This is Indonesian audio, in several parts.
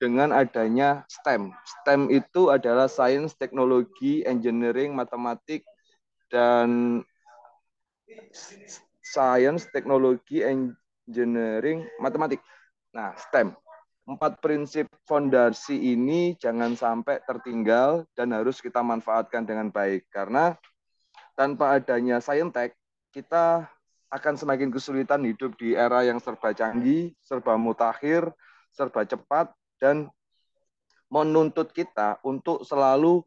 dengan adanya STEM. STEM itu adalah Science, Teknologi, Engineering, Matematik, dan Science, Teknologi, Engineering, Matematik. Nah, STEM. 4 prinsip fondasi ini jangan sampai tertinggal dan harus kita manfaatkan dengan baik. Karena tanpa adanya Saintek, kita akan semakin kesulitan hidup di era yang serba canggih, serba mutakhir, serba cepat, dan menuntut kita untuk selalu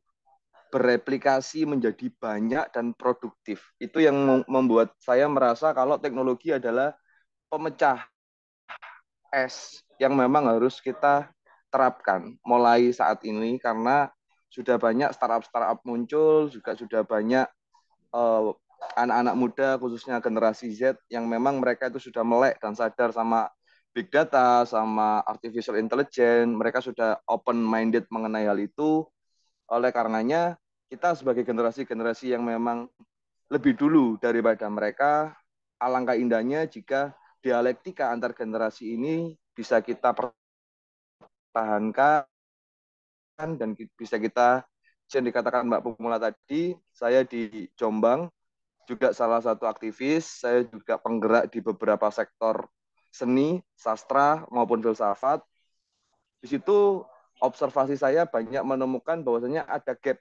bereplikasi menjadi banyak dan produktif. Itu yang membuat saya merasa kalau teknologi adalah pemecah es yang memang harus kita terapkan mulai saat ini karena sudah banyak startup-startup muncul, juga sudah banyak uh, anak-anak muda khususnya generasi Z yang memang mereka itu sudah melek dan sadar sama big data, sama artificial intelligence, mereka sudah open minded mengenai hal itu. Oleh karenanya kita sebagai generasi-generasi yang memang lebih dulu daripada mereka, alangkah indahnya jika dialektika antar generasi ini bisa kita pertahankan dan bisa kita, yang dikatakan Mbak Pumula tadi, saya di Jombang juga salah satu aktivis, saya juga penggerak di beberapa sektor seni, sastra maupun filsafat. Di situ observasi saya banyak menemukan bahwasanya ada gap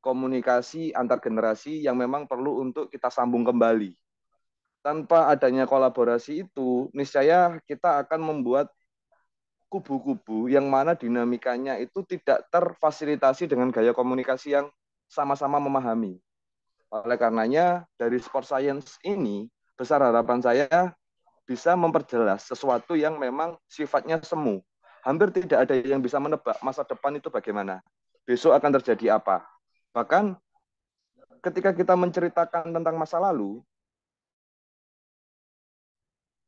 komunikasi antar generasi yang memang perlu untuk kita sambung kembali. Tanpa adanya kolaborasi itu, niscaya kita akan membuat kubu-kubu yang mana dinamikanya itu tidak terfasilitasi dengan gaya komunikasi yang sama-sama memahami. Oleh karenanya, dari sport science ini, besar harapan saya bisa memperjelas sesuatu yang memang sifatnya semu. Hampir tidak ada yang bisa menebak masa depan itu bagaimana. Besok akan terjadi apa. Bahkan ketika kita menceritakan tentang masa lalu,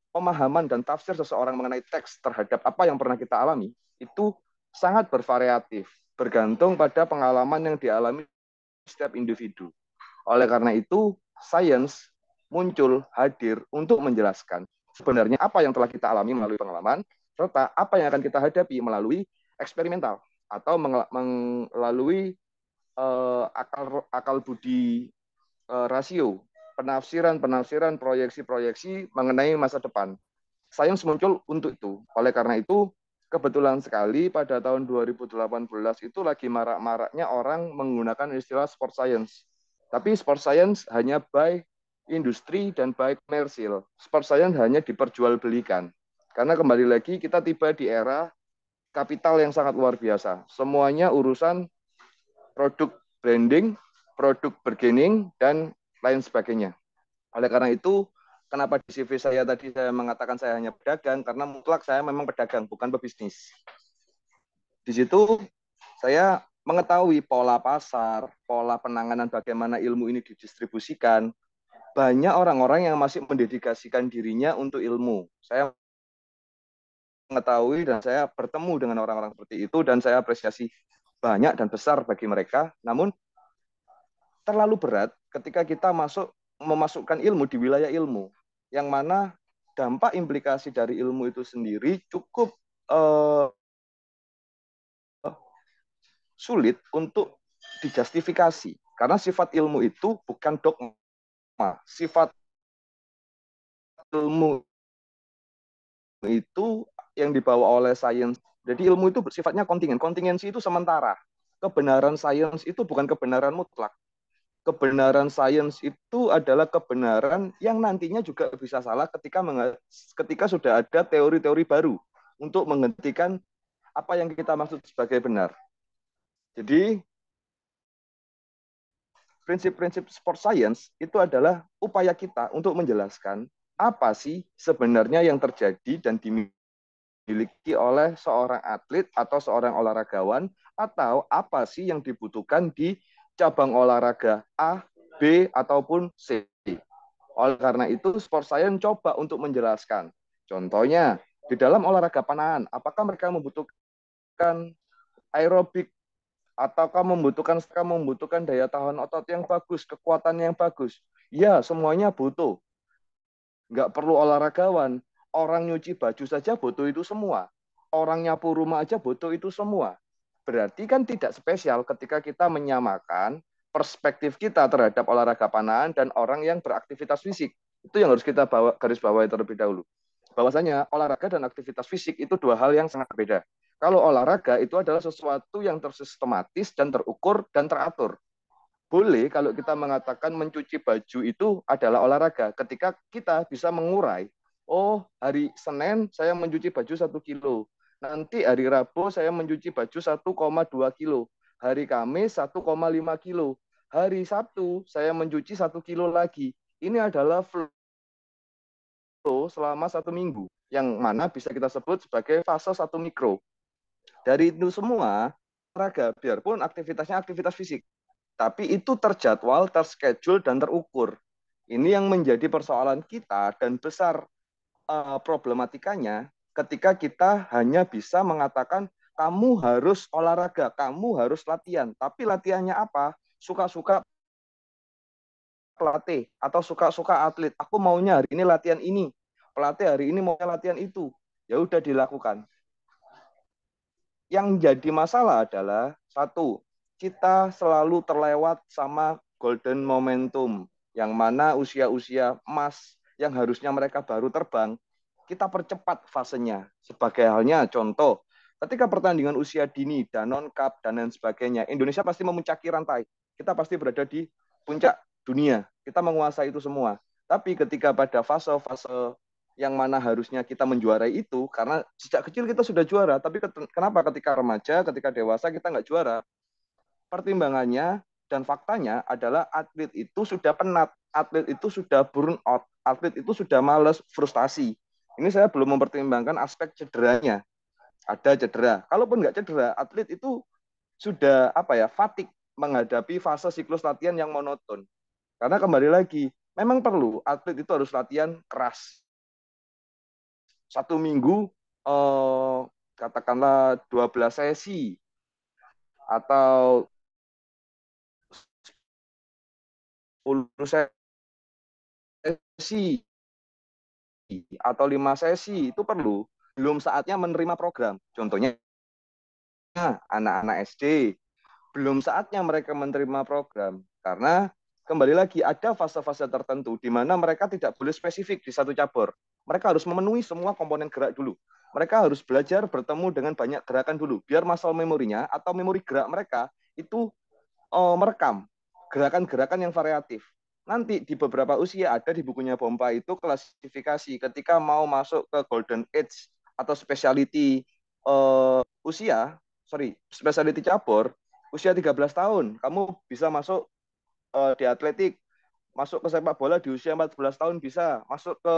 pemahaman dan tafsir seseorang mengenai teks terhadap apa yang pernah kita alami, itu sangat bervariatif, bergantung pada pengalaman yang dialami setiap individu. Oleh karena itu, sains muncul hadir untuk menjelaskan sebenarnya apa yang telah kita alami melalui pengalaman, serta apa yang akan kita hadapi melalui eksperimental atau melalui akal akal budi rasio, penafsiran-penafsiran, proyeksi-proyeksi mengenai masa depan. Sains muncul untuk itu. Oleh karena itu, kebetulan sekali pada tahun 2018 itu lagi marak-maraknya orang menggunakan istilah sport science. Tapi sport science hanya by industri dan by komersil. Sport science hanya diperjualbelikan. Karena kembali lagi kita tiba di era kapital yang sangat luar biasa. Semuanya urusan produk branding, produk bargaining, dan lain sebagainya. Oleh karena itu, kenapa di CV saya tadi saya mengatakan saya hanya pedagang, karena mutlak saya memang pedagang, bukan pebisnis. Di situ saya mengetahui pola pasar, pola penanganan bagaimana ilmu ini didistribusikan. Banyak orang-orang yang masih mendedikasikan dirinya untuk ilmu. Saya mengetahui dan saya bertemu dengan orang-orang seperti itu dan saya apresiasi banyak dan besar bagi mereka. Namun terlalu berat ketika kita memasukkan ilmu di wilayah ilmu, yang mana dampak implikasi dari ilmu itu sendiri cukup uh, sulit untuk dijustifikasi. Karena sifat ilmu itu bukan dogma. Sifat ilmu itu yang dibawa oleh sains. Jadi ilmu itu sifatnya kontingen. Kontingensi itu sementara. Kebenaran sains itu bukan kebenaran mutlak. Kebenaran sains itu adalah kebenaran yang nantinya juga bisa salah ketika sudah ada teori-teori baru untuk menghentikan apa yang kita maksud sebagai benar. Jadi prinsip-prinsip sport science itu adalah upaya kita untuk menjelaskan apa sih sebenarnya yang terjadi dan dimiliki oleh seorang atlet atau seorang olahragawan, atau apa sih yang dibutuhkan di cabang olahraga A, B, ataupun C. Oleh karena itu, sport science coba untuk menjelaskan. Contohnya, di dalam olahraga panahan, apakah mereka membutuhkan aerobik ataukah membutuhkan daya tahan otot yang bagus, kekuatan yang bagus? Ya, semuanya butuh. Nggak perlu olahragawan. Orang nyuci baju saja butuh itu semua. Orang nyapu rumah aja butuh itu semua. Berarti kan tidak spesial ketika kita menyamakan perspektif kita terhadap olahraga panahan dan orang yang beraktivitas fisik. Itu yang harus kita garis bawahi terlebih dahulu. Bahwasanya olahraga dan aktivitas fisik itu dua hal yang sangat berbeda. Kalau olahraga itu adalah sesuatu yang tersistematis dan terukur dan teratur. Boleh kalau kita mengatakan mencuci baju itu adalah olahraga ketika kita bisa mengurai, oh hari Senin saya mencuci baju 1 kilo, nanti hari Rabu saya mencuci baju 1,2 kilo, hari Kamis 1,5 kilo, hari Sabtu saya mencuci 1 kilo lagi. Ini adalah flow selama 1 minggu, yang mana bisa kita sebut sebagai fase 1 mikro. Dari itu semua, olahraga, biarpun aktivitasnya aktivitas fisik, tapi itu terjadwal, terschedule, dan terukur. Ini yang menjadi persoalan kita dan besar problematikanya ketika kita hanya bisa mengatakan kamu harus olahraga, kamu harus latihan. Tapi latihannya apa? Suka-suka pelatih atau suka-suka atlet. Aku maunya hari ini latihan ini, pelatih hari ini mau latihan itu. Ya udah dilakukan. Yang jadi masalah adalah satu, kita selalu terlewat sama golden momentum, yang mana usia-usia emas yang harusnya mereka baru terbang, kita percepat fasenya. Sebagai halnya contoh, ketika pertandingan usia dini, Danon Cup, dan lain sebagainya, Indonesia pasti memuncaki rantai. Kita pasti berada di puncak dunia. Kita menguasai itu semua. Tapi ketika pada fase-fase yang mana harusnya kita menjuarai itu, karena sejak kecil kita sudah juara, tapi kenapa ketika remaja, ketika dewasa kita nggak juara? Pertimbangannya dan faktanya adalah atlet itu sudah penat, atlet itu sudah burn out, atlet itu sudah males, frustasi. Ini saya belum mempertimbangkan aspek cederanya. Ada cedera. Kalaupun nggak cedera, atlet itu sudah apa ya, fatigue menghadapi fase siklus latihan yang monoton. Karena kembali lagi, memang perlu atlet itu harus latihan keras. 1 minggu eh, katakanlah 12 sesi atau 10 sesi atau 5 sesi itu perlu. Belum saatnya menerima program. Contohnya anak-anak SD, belum saatnya mereka menerima program karena kembali lagi ada fase-fase tertentu di mana mereka tidak boleh spesifik di satu cabur. Mereka harus memenuhi semua komponen gerak dulu. Mereka harus belajar bertemu dengan banyak gerakan dulu biar muscle memorinya atau memori gerak mereka itu merekam gerakan-gerakan yang variatif. Nanti di beberapa usia ada di bukunya Bompa itu klasifikasi ketika mau masuk ke golden age atau specialty usia, specialty cabur, usia 13 tahun, kamu bisa masuk di atletik, masuk ke sepak bola di usia 14 tahun bisa, masuk ke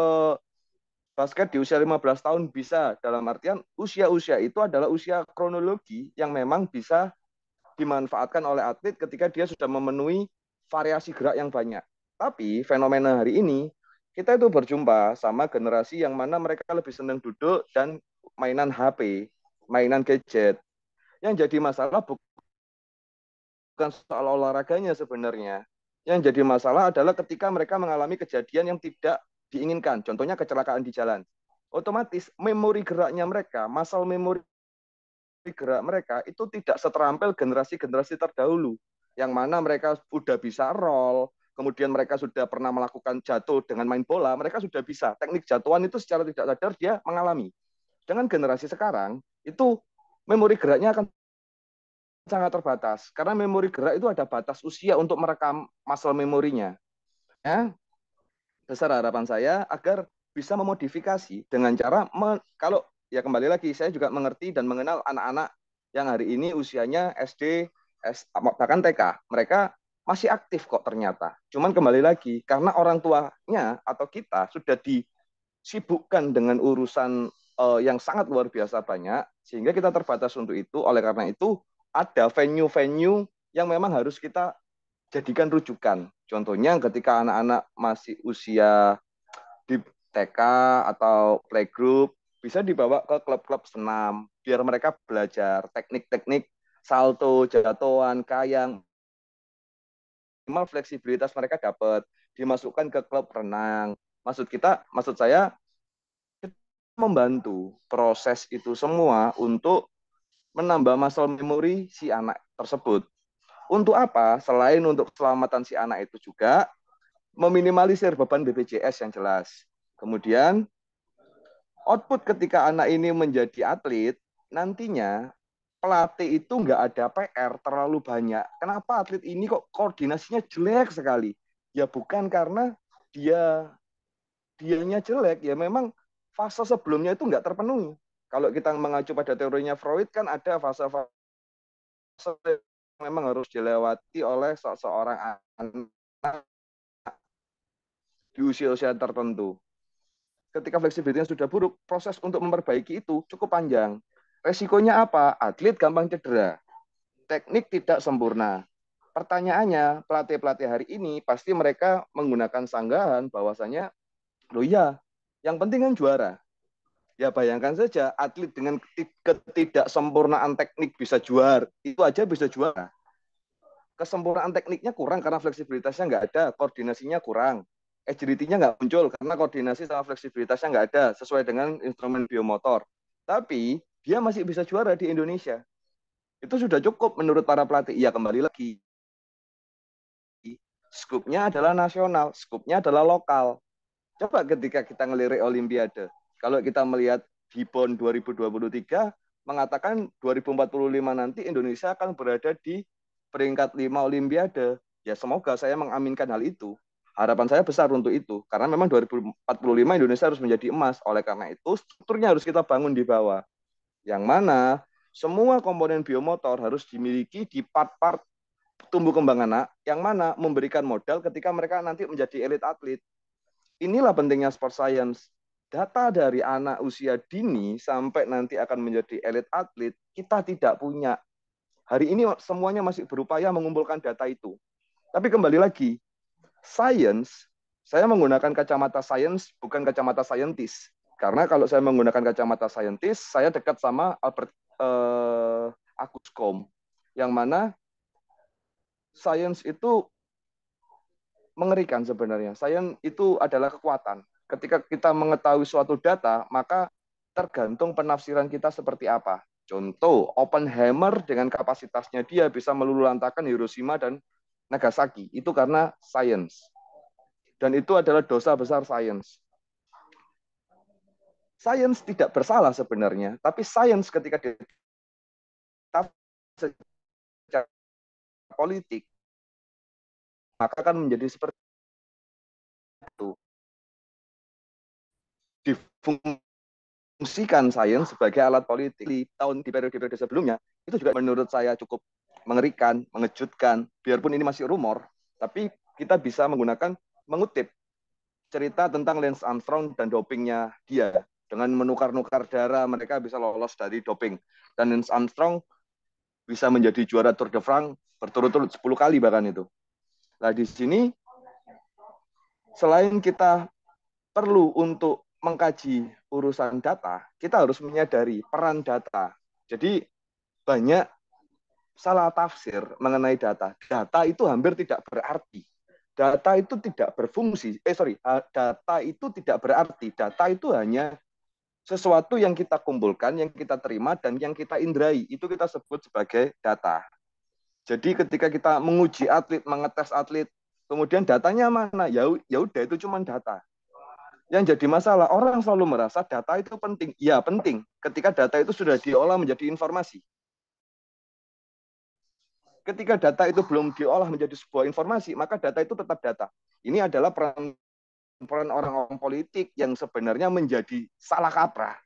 basket di usia 15 tahun bisa. Dalam artian usia-usia itu adalah usia kronologi yang memang bisa dimanfaatkan oleh atlet ketika dia sudah memenuhi variasi gerak yang banyak. Tapi fenomena hari ini, kita itu berjumpa sama generasi yang mana mereka lebih senang duduk dan mainan HP, mainan gadget. Yang jadi masalah bukan soal olahraganya sebenarnya. Yang jadi masalah adalah ketika mereka mengalami kejadian yang tidak diinginkan. Contohnya kecelakaan di jalan. Otomatis memori geraknya mereka, muscle memori gerak mereka itu tidak seterampil generasi-generasi terdahulu. Yang mana mereka sudah bisa roll, kemudian mereka sudah pernah melakukan jatuh dengan main bola, mereka sudah bisa. Teknik jatuhan itu secara tidak sadar dia mengalami. Dengan generasi sekarang, itu memori geraknya akan sangat terbatas karena memori gerak itu ada batas usia untuk merekam muscle memorinya. Ya, besar harapan saya agar bisa memodifikasi dengan cara kalau ya kembali lagi saya juga mengerti dan mengenal anak-anak yang hari ini usianya SD, bahkan TK. Mereka masih aktif kok ternyata. Cuman kembali lagi karena orang tuanya atau kita sudah disibukkan dengan urusan yang sangat luar biasa banyak sehingga kita terbatas untuk itu. Oleh karena itu ada venue-venue yang memang harus kita jadikan rujukan. Contohnya ketika anak-anak masih usia di TK atau playgroup bisa dibawa ke klub-klub senam biar mereka belajar teknik-teknik salto, jatuhan, kayang, minimal fleksibilitas mereka dapat dimasukkan ke klub renang. Maksud saya membantu proses itu semua untuk menambah muscle memory si anak tersebut. Untuk apa? Selain untuk keselamatan si anak itu juga meminimalisir beban BPJS yang jelas. Kemudian output ketika anak ini menjadi atlet, nantinya pelatih itu nggak ada PR terlalu banyak. Kenapa atlet ini kok koordinasinya jelek sekali? Ya bukan karena dia dianya jelek, ya memang fase sebelumnya itu nggak terpenuhi. Kalau kita mengacu pada teorinya Freud kan ada fase-fase yang memang harus dilewati oleh seorang anak di usia-usia tertentu. Ketika fleksibilitasnya sudah buruk, proses untuk memperbaiki itu cukup panjang. Resikonya apa? Atlet gampang cedera, teknik tidak sempurna. Pertanyaannya, pelatih-pelatih hari ini pasti mereka menggunakan sanggahan bahwasanya, loh iya, yang penting kan juara. Ya bayangkan saja atlet dengan ketidaksempurnaan teknik bisa juara, itu aja bisa juara. Kesempurnaan tekniknya kurang karena fleksibilitasnya nggak ada, koordinasinya kurang. Agility-nya nggak muncul karena koordinasi sama fleksibilitasnya nggak ada sesuai dengan instrumen biomotor. Tapi dia masih bisa juara di Indonesia. Itu sudah cukup menurut para pelatih. Ya kembali lagi, skupnya adalah nasional, skupnya adalah lokal. Coba ketika kita ngelirik Olimpiade, kalau kita melihat di PON 2023 mengatakan 2045 nanti Indonesia akan berada di peringkat 5 Olimpiade. Ya semoga saya mengaminkan hal itu. Harapan saya besar untuk itu. Karena memang 2045 Indonesia harus menjadi emas. Oleh karena itu strukturnya harus kita bangun di bawah. Yang mana semua komponen biomotor harus dimiliki di part-part tumbuh kembang anak yang mana memberikan modal ketika mereka nanti menjadi elit atlet. Inilah pentingnya sport science. Data dari anak usia dini sampai nanti akan menjadi elit atlet, kita tidak punya. Hari ini semuanya masih berupaya mengumpulkan data itu. Tapi kembali lagi, science, saya menggunakan kacamata science, bukan kacamata scientist. Karena kalau saya menggunakan kacamata scientist, saya dekat sama Albert Acuscom, yang mana science itu mengerikan sebenarnya. Sains itu adalah kekuatan. Ketika kita mengetahui suatu data, maka tergantung penafsiran kita seperti apa. Contoh, Oppenheimer dengan kapasitasnya dia bisa meluluhlantakkan Hiroshima dan Nagasaki. Itu karena sains. Dan itu adalah dosa besar sains. Sains tidak bersalah sebenarnya, tapi sains ketika secara politik, maka akan menjadi seperti itu. Fungsikan sains sebagai alat politik di periode-periode sebelumnya itu juga menurut saya cukup mengerikan, mengejutkan. Biarpun ini masih rumor, tapi kita bisa mengutip cerita tentang Lance Armstrong dan dopingnya dia. Dengan menukar-nukar darah, mereka bisa lolos dari doping. Dan Lance Armstrong bisa menjadi juara Tour de France berturut-turut 10 kali bahkan itu. Nah di sini selain kita perlu untuk mengkaji urusan data, kita harus menyadari peran data. Jadi banyak salah tafsir mengenai data. Data itu hampir tidak berarti. Data itu tidak berfungsi. Data itu tidak berarti. Data itu hanya sesuatu yang kita kumpulkan, yang kita terima, dan yang kita indrai. Itu kita sebut sebagai data. Jadi ketika kita menguji atlet, mengetes atlet, kemudian datanya mana? Ya udah itu cuma data. Yang jadi masalah, orang selalu merasa data itu penting. Ya, penting. Ketika data itu sudah diolah menjadi informasi. Ketika data itu belum diolah menjadi sebuah informasi, maka data itu tetap data. Ini adalah peran orang-orang politik yang sebenarnya menjadi salah kaprah.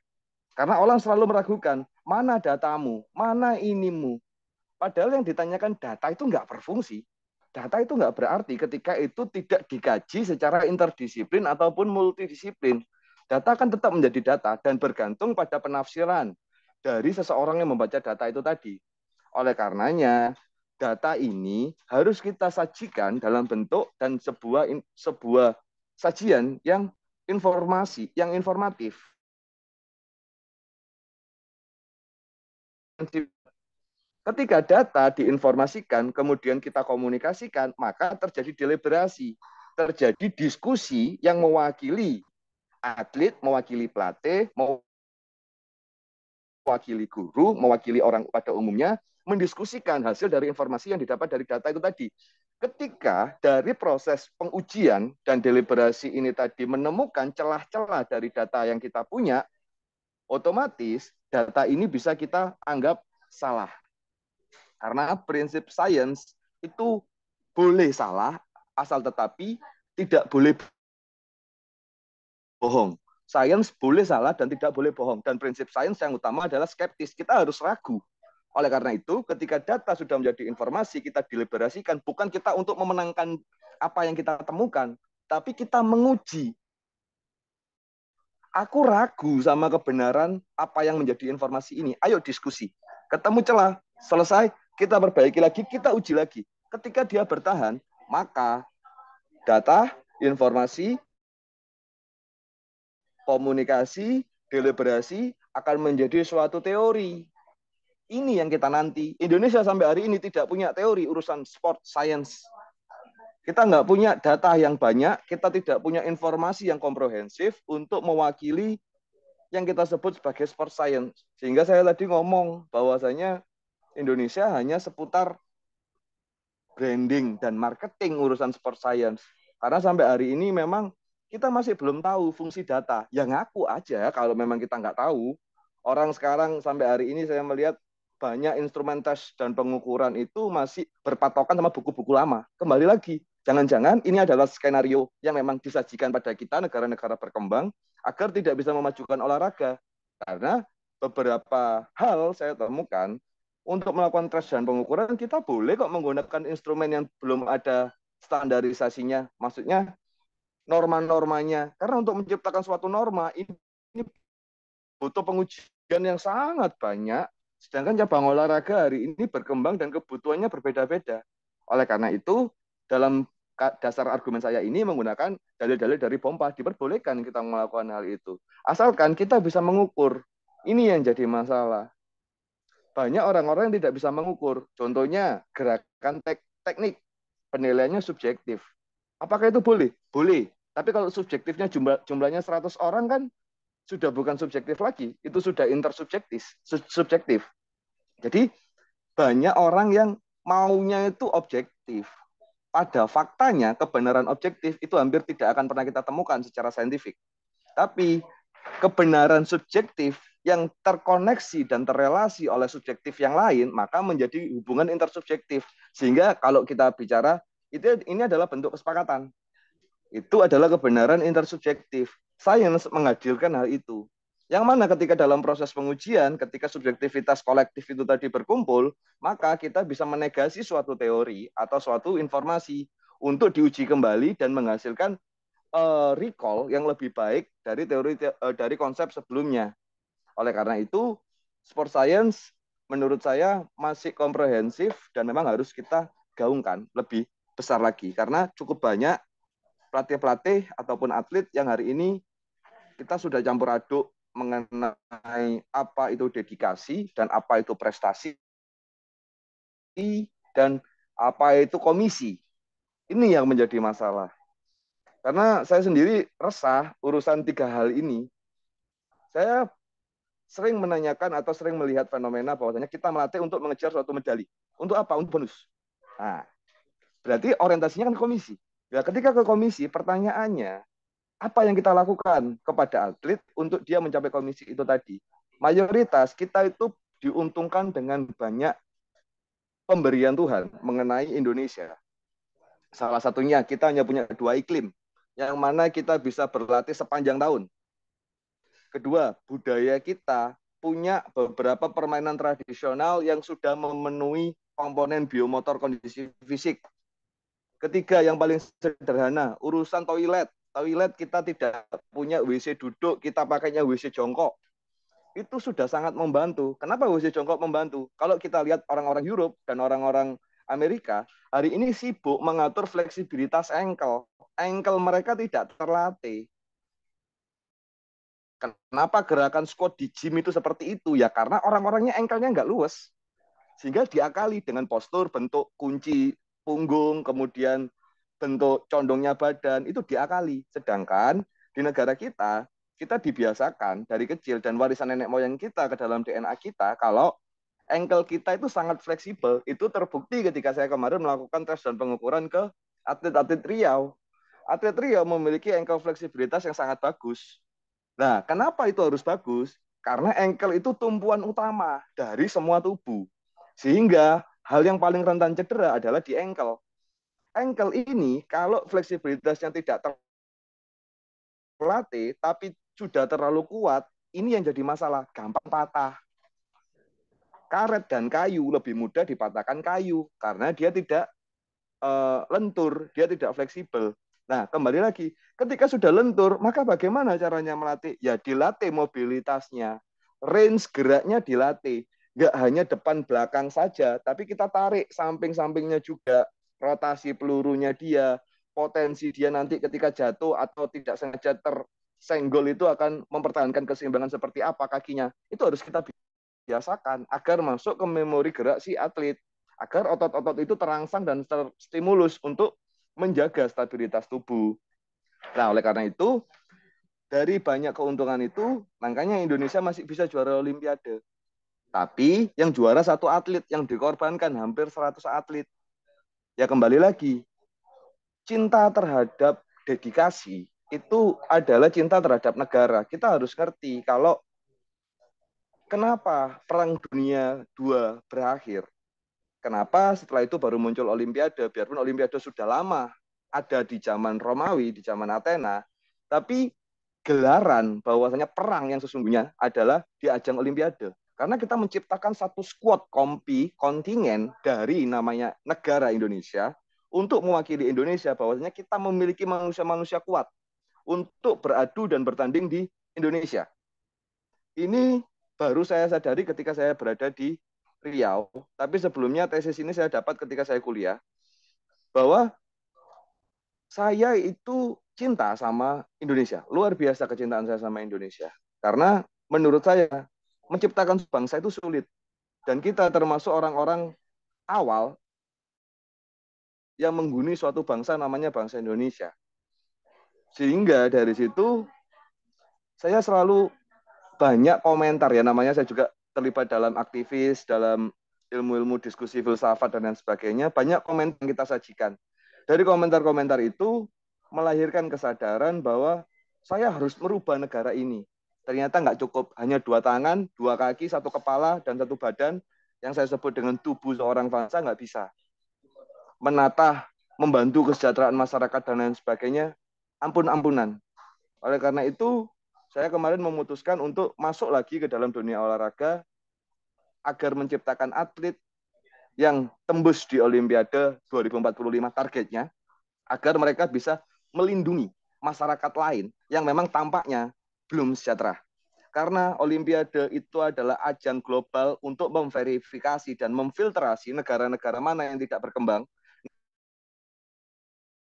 Karena orang selalu meragukan, mana datamu, mana inimu. Padahal yang ditanyakan data itu nggak berfungsi. Data itu nggak berarti ketika itu tidak dikaji secara interdisiplin ataupun multidisiplin. Data akan tetap menjadi data dan bergantung pada penafsiran dari seseorang yang membaca data itu tadi. Oleh karenanya, data ini harus kita sajikan dalam bentuk dan sebuah sajian yang yang informatif. Ketika data diinformasikan, kemudian kita komunikasikan, maka terjadi deliberasi, terjadi diskusi yang mewakili atlet, mewakili pelatih, mewakili guru, mewakili orang pada umumnya, mendiskusikan hasil dari informasi yang didapat dari data itu tadi. Ketika dari proses pengujian dan deliberasi ini tadi menemukan celah-celah dari data yang kita punya, otomatis data ini bisa kita anggap salah. Karena prinsip sains itu boleh salah, asal tetapi tidak boleh bohong. Sains boleh salah dan tidak boleh bohong. Dan prinsip sains yang utama adalah skeptis. Kita harus ragu. Oleh karena itu, ketika data sudah menjadi informasi, kita deliberasikan. Bukan kita untuk memenangkan apa yang kita temukan, tapi kita menguji. Aku ragu sama kebenaran apa yang menjadi informasi ini. Ayo diskusi. Ketemu celah, selesai, kita perbaiki lagi, kita uji lagi. Ketika dia bertahan, maka data, informasi, komunikasi, deliberasi akan menjadi suatu teori. Ini yang kita nanti. Indonesia sampai hari ini tidak punya teori urusan sport science. Kita nggak punya data yang banyak, kita tidak punya informasi yang komprehensif untuk mewakili yang kita sebut sebagai sport science. Sehingga saya tadi ngomong bahwasanya Indonesia hanya seputar branding dan marketing urusan sport science. Karena sampai hari ini memang kita masih belum tahu fungsi data. Ya ngaku aja kalau memang kita nggak tahu. Orang sekarang sampai hari ini saya melihat banyak instrumen tes dan pengukuran itu masih berpatokan sama buku-buku lama. Kembali lagi, jangan-jangan ini adalah skenario yang memang disajikan pada kita negara-negara berkembang agar tidak bisa memajukan olahraga. Karena beberapa hal saya temukan untuk melakukan tes dan pengukuran kita boleh kok menggunakan instrumen yang belum ada standarisasinya. Maksudnya norma-normanya. Karena untuk menciptakan suatu norma ini butuh pengujian yang sangat banyak. Sedangkan cabang olahraga hari ini berkembang dan kebutuhannya berbeda-beda. Oleh karena itu, dalam dasar argumen saya ini menggunakan dalil-dalil dari pompa, diperbolehkan kita melakukan hal itu. Asalkan kita bisa mengukur. Ini yang jadi masalah. Banyak orang-orang yang tidak bisa mengukur. Contohnya gerakan teknik, penilaiannya subjektif. Apakah itu boleh? Boleh. Tapi kalau subjektifnya jumlahnya 100 orang kan sudah bukan subjektif lagi, itu sudah subjektif. Jadi banyak orang yang maunya itu objektif. Pada faktanya kebenaran objektif itu hampir tidak akan pernah kita temukan secara saintifik. Tapi kebenaran subjektif yang terkoneksi dan terrelasi oleh subjektif yang lain, maka menjadi hubungan intersubjektif. Sehingga kalau kita bicara, ini adalah bentuk kesepakatan. Itu adalah kebenaran intersubjektif. Sains menghadirkan hal itu. Yang mana ketika dalam proses pengujian, ketika subjektivitas kolektif itu tadi berkumpul, maka kita bisa menegasi suatu teori atau suatu informasi untuk diuji kembali dan menghasilkan recall yang lebih baik dari dari konsep sebelumnya. Oleh karena itu, sport science menurut saya masih komprehensif dan memang harus kita gaungkan lebih besar lagi karena cukup banyak pelatih-pelatih ataupun atlet yang hari ini kita sudah campur aduk mengenai apa itu dedikasi dan apa itu prestasi dan apa itu komisi. Ini yang menjadi masalah. Karena saya sendiri resah urusan tiga hal ini. Saya sering menanyakan atau sering melihat fenomena bahwasanya kita melatih untuk mengejar suatu medali. Untuk apa? Untuk bonus. Nah, berarti orientasinya kan komisi. Ya, ketika ke komisi, pertanyaannya, apa yang kita lakukan kepada atlet untuk dia mencapai komisi itu tadi? Mayoritas kita itu diuntungkan dengan banyak pemberian Tuhan mengenai Indonesia. Salah satunya kita hanya punya 2 iklim, yang mana kita bisa berlatih sepanjang tahun. Kedua, budaya kita punya beberapa permainan tradisional yang sudah memenuhi komponen biomotor kondisi fisik. Ketiga, yang paling sederhana, urusan toilet. Toilet kita tidak punya WC duduk, kita pakainya WC jongkok. Itu sudah sangat membantu. Kenapa WC jongkok membantu? Kalau kita lihat orang-orang Europe dan orang-orang Amerika, hari ini sibuk mengatur fleksibilitas ankle. Ankle mereka tidak terlatih. Kenapa gerakan squat di gym itu seperti itu? Ya karena orang-orangnya ankle-nya nggak luas. Sehingga diakali dengan postur, bentuk kunci punggung, kemudian bentuk condongnya badan, itu diakali. Sedangkan di negara kita, kita dibiasakan dari kecil dan warisan nenek moyang kita ke dalam DNA kita kalau ankle kita itu sangat fleksibel. Itu terbukti ketika saya kemarin melakukan tes dan pengukuran ke atlet-atlet Riau. Atlet Riau memiliki ankle fleksibilitas yang sangat bagus. Nah, kenapa itu harus bagus? Karena ankle itu tumpuan utama dari semua tubuh. Sehingga hal yang paling rentan cedera adalah di ankle. Ankle ini kalau fleksibilitasnya tidak terlatih, tapi sudah terlalu kuat, ini yang jadi masalah, gampang patah. Karet dan kayu lebih mudah dipatahkan kayu karena dia tidak lentur, dia tidak fleksibel. Nah, kembali lagi, ketika sudah lentur, maka bagaimana caranya melatih? Ya dilatih mobilitasnya, range geraknya dilatih. Nggak hanya depan belakang saja, tapi kita tarik samping-sampingnya juga, rotasi pelurunya dia, potensi dia nanti ketika jatuh atau tidak sengaja tersenggol itu akan mempertahankan keseimbangan seperti apa kakinya. Itu harus kita biasakan agar masuk ke memori gerak si atlet, agar otot-otot itu terangsang dan terstimulus untuk menjaga stabilitas tubuh. Nah, oleh karena itu, dari banyak keuntungan itu, makanya Indonesia masih bisa juara Olimpiade. Tapi yang juara satu atlet, yang dikorbankan hampir 100 atlet. Ya kembali lagi, cinta terhadap dedikasi itu adalah cinta terhadap negara. Kita harus ngerti kalau kenapa Perang Dunia II berakhir. Kenapa setelah itu baru muncul Olimpiade? Biarpun Olimpiade sudah lama ada di zaman Romawi, di zaman Athena, tapi gelaran bahwasanya perang yang sesungguhnya adalah di ajang Olimpiade. Karena kita menciptakan satu squad kontingen dari namanya negara Indonesia untuk mewakili Indonesia bahwasanya kita memiliki manusia-manusia kuat untuk beradu dan bertanding di Indonesia. Ini baru saya sadari ketika saya berada di Riau, tapi sebelumnya tesis ini saya dapat ketika saya kuliah, bahwa saya itu cinta sama Indonesia. Luar biasa kecintaan saya sama Indonesia. Karena menurut saya, menciptakan bangsa itu sulit. Dan kita termasuk orang-orang awal yang menghuni suatu bangsa namanya bangsa Indonesia. Sehingga dari situ, saya selalu banyak komentar ya, namanya saya juga terlibat dalam aktivis, dalam ilmu-ilmu diskusi filsafat dan lain sebagainya, banyak komentar yang kita sajikan. Dari komentar-komentar itu melahirkan kesadaran bahwa saya harus merubah negara ini. Ternyata nggak cukup hanya dua tangan, dua kaki, satu kepala, dan satu badan yang saya sebut dengan tubuh seorang bangsa nggak bisa. Menata, membantu kesejahteraan masyarakat dan lain sebagainya, ampun-ampunan. Oleh karena itu, saya kemarin memutuskan untuk masuk lagi ke dalam dunia olahraga agar menciptakan atlet yang tembus di Olimpiade 2045 targetnya, agar mereka bisa melindungi masyarakat lain yang memang tampaknya belum sejahtera. Karena Olimpiade itu adalah ajang global untuk memverifikasi dan memfiltrasi negara-negara mana yang tidak berkembang,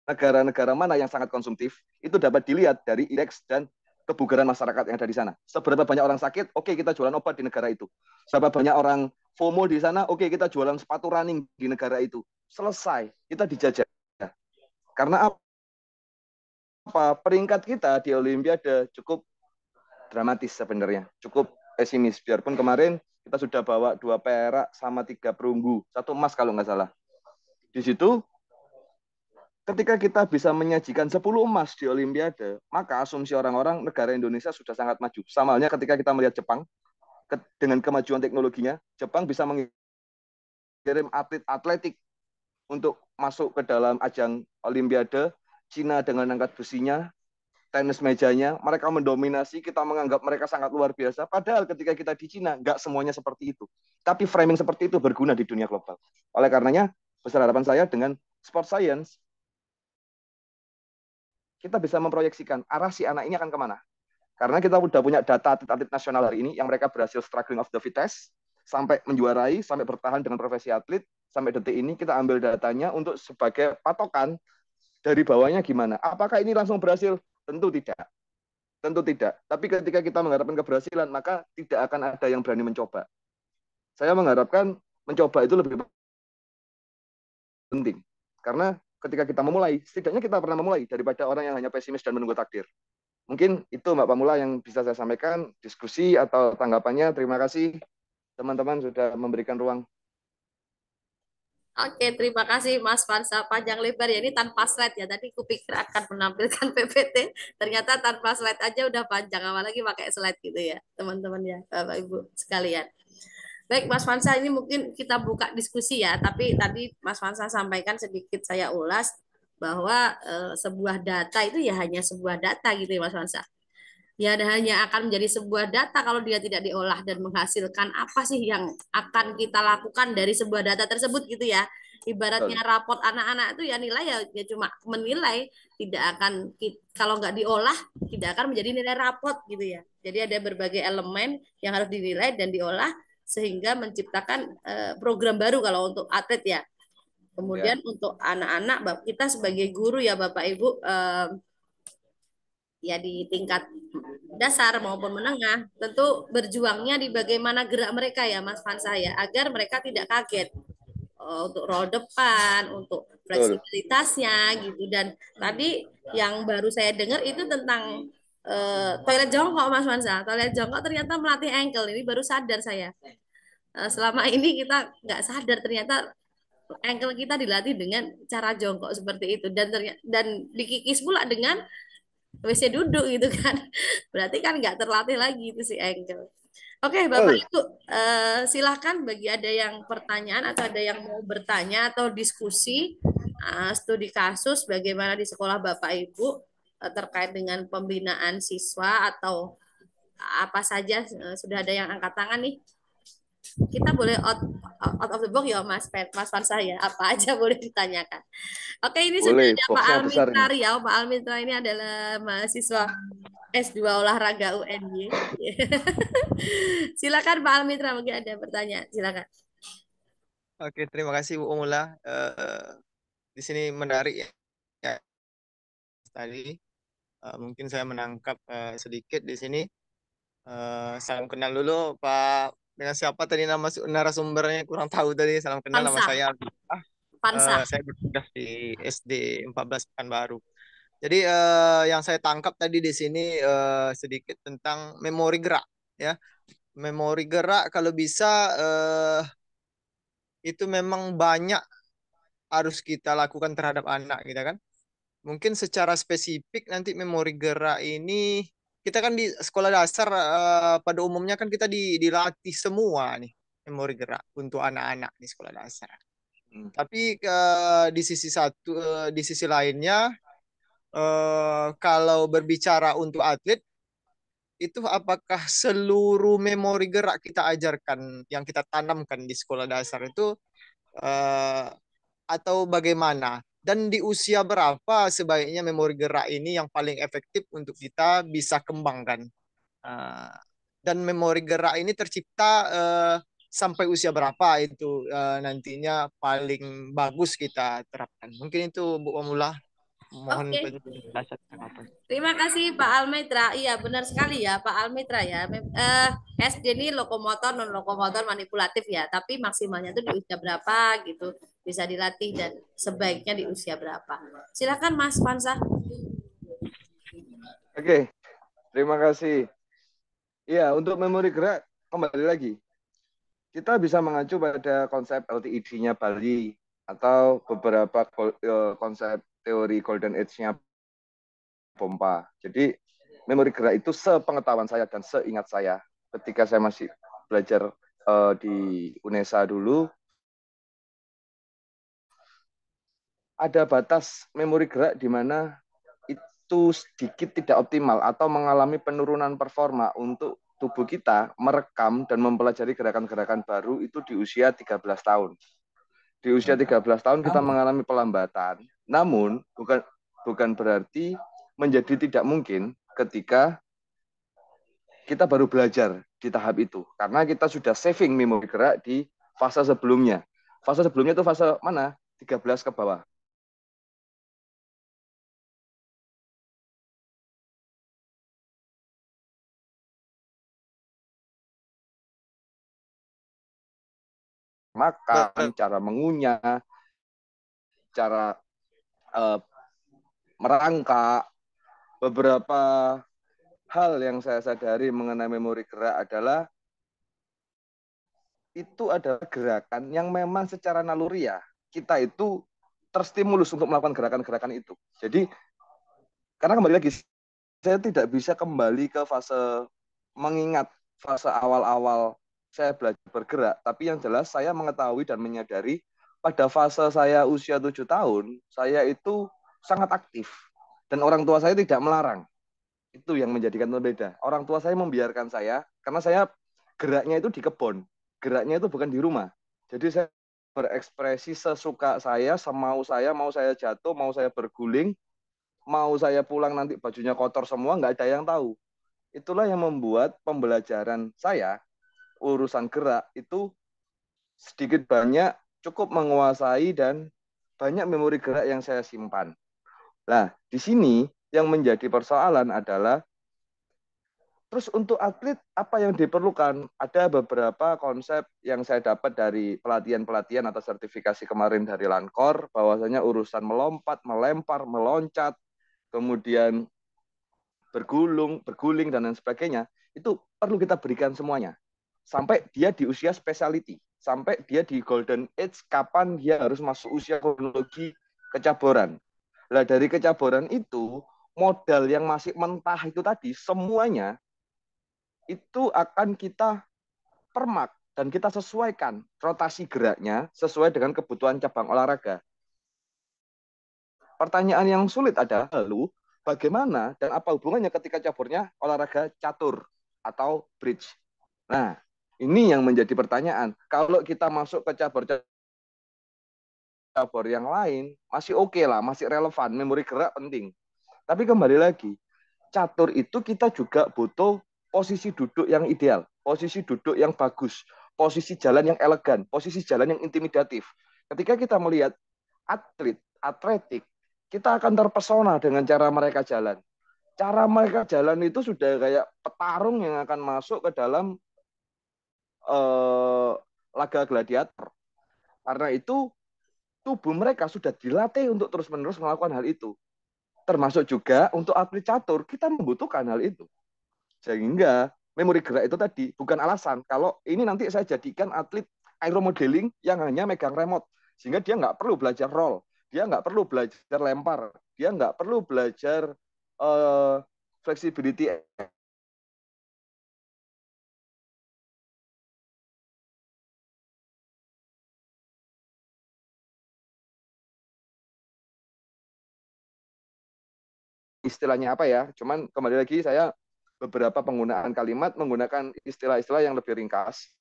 negara-negara mana yang sangat konsumtif, itu dapat dilihat dari indeks dan kebugaran masyarakat yang ada di sana. Seberapa banyak orang sakit, oke kita jualan obat di negara itu. Seberapa banyak orang FOMO di sana, oke kita jualan sepatu running di negara itu. Selesai, kita dijajah. Karena apa? Peringkat kita di Olimpiade cukup dramatis sebenarnya, cukup pesimis. Biarpun kemarin kita sudah bawa 2 perak sama 3 perunggu, 1 emas kalau nggak salah. Di situ ketika kita bisa menyajikan 10 emas di Olimpiade, maka asumsi orang-orang negara Indonesia sudah sangat maju. Sama halnya ketika kita melihat Jepang, dengan kemajuan teknologinya, Jepang bisa mengirim atlet atletik untuk masuk ke dalam ajang Olimpiade. Cina dengan angkat besinya, tenis mejanya, mereka mendominasi, kita menganggap mereka sangat luar biasa. Padahal ketika kita di Cina, nggak semuanya seperti itu. Tapi framing seperti itu berguna di dunia global. Oleh karenanya, besar harapan saya dengan sport science, kita bisa memproyeksikan arah si anak ini akan kemana. Karena kita sudah punya data atlet-atlet nasional hari ini yang mereka berhasil struggling of the fittest, sampai menjuarai, sampai bertahan dengan profesi atlet, sampai detik ini kita ambil datanya untuk sebagai patokan dari bawahnya gimana. Apakah ini langsung berhasil? Tentu tidak. Tentu tidak. Tapi ketika kita mengharapkan keberhasilan, maka tidak akan ada yang berani mencoba. Saya mengharapkan mencoba itu lebih penting. Karena ketika kita memulai, setidaknya kita pernah memulai daripada orang yang hanya pesimis dan menunggu takdir. Mungkin itu Mbak Pamula yang bisa saya sampaikan, diskusi atau tanggapannya. Terima kasih teman-teman sudah memberikan ruang. Oke, terima kasih Mas Fansa panjang lebar ya. Ini tanpa slide ya. Tadi kupikir akan menampilkan PPT, ternyata tanpa slide aja udah panjang, apalagi pakai slide gitu ya, teman-teman ya, Bapak Ibu sekalian. Baik, Mas Fansa, ini mungkin kita buka diskusi ya. Tapi tadi Mas Fansa sampaikan sedikit saya ulas bahwa sebuah data itu ya hanya sebuah data gitu ya Mas Fansa. Ya hanya akan menjadi sebuah data kalau dia tidak diolah dan menghasilkan apa sih yang akan kita lakukan dari sebuah data tersebut gitu ya. Ibaratnya Betul. raport anak-anak itu ya nilai ya cuma menilai, tidak akan kalau nggak diolah tidak akan menjadi nilai raport gitu ya. Jadi ada berbagai elemen yang harus dinilai dan diolah sehingga menciptakan program baru kalau untuk atlet ya. Ya, Kemudian untuk anak-anak kita sebagai guru ya Bapak Ibu, ya di tingkat dasar maupun menengah tentu berjuangnya di bagaimana gerak mereka ya Mas Fansa ya, agar mereka tidak kaget untuk roll depan, untuk betul. fleksibilitasnya gitu. Dan tadi yang baru saya dengar itu tentang toilet jongkok Mas Fansa. Toilet jongkok ternyata melatih ankle. Ini baru sadar saya. Selama ini kita nggak sadar ternyata ankle kita dilatih dengan cara jongkok seperti itu, dan ternyata dan dikikis pula dengan WC duduk gitu kan. Berarti kan nggak terlatih lagi itu si ankle. Oke, Bapak Betul. Ibu, silahkan bagi ada yang pertanyaan atau ada yang mau bertanya atau diskusi studi kasus bagaimana di sekolah Bapak Ibu terkait dengan pembinaan siswa atau apa saja. Sudah ada yang angkat tangan nih. Kita boleh out of the box ya Mas Fansa ya. Apa aja boleh ditanyakan. Oke, ini sudah Boleh, ada Pak boxnya besar Almitra ini. Riau. Pak Almitra ini adalah mahasiswa S2 olahraga UNY. Silakan Pak Almitra, mungkin ada pertanyaan. Silakan. Oke, terima kasih Bu Mula. Di sini menarik ya, ya, tadi. Mungkin saya menangkap sedikit di sini. Salam kenal dulu Pak. Dengan siapa tadi nama narasumbernya kurang tahu tadi. Salam kenal, nama Fansa, saya. Fansa. Saya bertugas di SD 14 Pekanbaru. Jadi yang saya tangkap tadi di sini sedikit tentang memori gerak, ya. Memori gerak kalau bisa itu memang banyak harus kita lakukan terhadap anak kita kan. Mungkin secara spesifik nanti memori gerak ini kita kan di sekolah dasar pada umumnya kan kita dilatih semua nih memori gerak untuk anak-anak di sekolah dasar. Hmm. Tapi di sisi lainnya kalau berbicara untuk atlet itu apakah seluruh memori gerak kita ajarkan yang kita tanamkan di sekolah dasar itu eh, atau bagaimana? Dan di usia berapa sebaiknya memori gerak ini yang paling efektif untuk kita bisa kembangkan? Eh, dan memori gerak ini tercipta sampai usia berapa itu nantinya paling bagus kita terapkan? Mungkin itu Bu Pamula, mohon Oke, penjelasan apa? terima kasih Pak Almitra. Iya, benar sekali ya Pak Almitra ya. SD ini lokomotor, non lokomotor, manipulatif ya. Tapi maksimalnya itu di usia berapa gitu. Bisa dilatih dan sebaiknya di usia berapa. Silakan Mas Fansa. Oke, terima kasih. Iya, untuk memori gerak, kembali lagi. Kita bisa mengacu pada konsep LTID-nya Bali atau beberapa konsep teori Golden Age-nya Pompa. Jadi, memori gerak itu sepengetahuan saya dan seingat saya ketika saya masih belajar di UNESA dulu, ada batas memori gerak di mana itu sedikit tidak optimal atau mengalami penurunan performa untuk tubuh kita merekam dan mempelajari gerakan-gerakan baru itu di usia 13 tahun. Di usia 13 tahun kita mengalami pelambatan. Namun bukan bukan berarti menjadi tidak mungkin ketika kita baru belajar di tahap itu. Karena kita sudah saving memori gerak di fase sebelumnya. Fase sebelumnya itu fase mana? 13 ke bawah. Makan, cara mengunyah, cara merangkak, beberapa hal yang saya sadari mengenai memori gerak adalah itu adalah gerakan yang memang secara naluri ya kita itu terstimulus untuk melakukan gerakan-gerakan itu. Jadi karena kembali lagi saya tidak bisa kembali ke fase mengingat fase awal-awal saya belajar bergerak, tapi yang jelas saya mengetahui dan menyadari pada fase saya usia 7 tahun, saya itu sangat aktif dan orang tua saya tidak melarang. Itu yang menjadikan berbeda. Orang tua saya membiarkan saya karena saya geraknya itu di kebun, geraknya itu bukan di rumah. Jadi saya berekspresi sesuka saya, mau saya jatuh, mau saya berguling, mau saya pulang nanti bajunya kotor semua, nggak ada yang tahu. Itulah yang membuat pembelajaran saya, urusan gerak, itu sedikit banyak cukup menguasai dan banyak memori gerak yang saya simpan. Nah, di sini yang menjadi persoalan adalah terus untuk atlet apa yang diperlukan? Ada beberapa konsep yang saya dapat dari pelatihan-pelatihan atau sertifikasi kemarin dari Lankor, bahwasanya urusan melompat, melempar, meloncat, kemudian berguling dan lain sebagainya, itu perlu kita berikan semuanya. Sampai dia di usia specialty, sampai dia di golden age, kapan dia harus masuk usia kronologi kecaburan. Nah, dari kecaburan itu, modal yang masih mentah itu tadi, semuanya itu akan kita permak dan kita sesuaikan rotasi geraknya sesuai dengan kebutuhan cabang olahraga. Pertanyaan yang sulit adalah lalu bagaimana dan apa hubungannya ketika caburnya olahraga catur atau bridge. Nah, ini yang menjadi pertanyaan. Kalau kita masuk ke cabur-cabur yang lain, masih oke lah, masih relevan, memori gerak penting. Tapi kembali lagi, catur itu kita juga butuh posisi duduk yang ideal, posisi duduk yang bagus, posisi jalan yang elegan, posisi jalan yang intimidatif. Ketika kita melihat atletik, kita akan terpesona dengan cara mereka jalan. Cara mereka jalan itu sudah kayak petarung yang akan masuk ke dalam laga gladiator. Karena itu tubuh mereka sudah dilatih untuk terus-menerus melakukan hal itu. Termasuk juga untuk atlet catur, kita membutuhkan hal itu. Sehingga memori gerak itu tadi bukan alasan kalau ini nanti saya jadikan atlet aeromodeling yang hanya megang remote. Sehingga dia nggak perlu belajar roll, dia nggak perlu belajar lempar, dia nggak perlu belajar flexibility istilahnya apa ya. Cuman kembali lagi saya beberapa penggunaan kalimat menggunakan istilah-istilah yang lebih ringkas.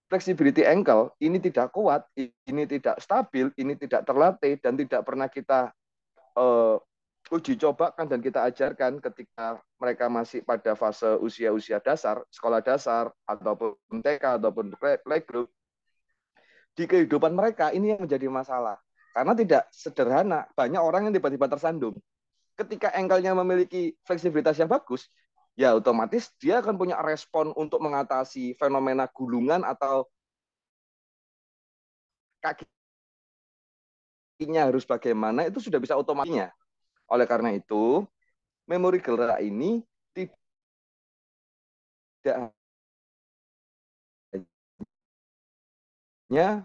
Flexibility ankle ini tidak kuat, ini tidak stabil, ini tidak terlatih dan tidak pernah kita uji cobakan dan kita ajarkan ketika mereka masih pada fase usia-usia dasar, sekolah dasar ataupun TK ataupun playgroup. Di kehidupan mereka ini yang menjadi masalah. Karena tidak sederhana, banyak orang yang tiba-tiba tersandung. Ketika ankle-nya memiliki fleksibilitas yang bagus, ya otomatis dia akan punya respon untuk mengatasi fenomena gulungan atau kakinya harus bagaimana, itu sudah bisa otomatisnya. Oleh karena itu, memori gerak ini tidak hanya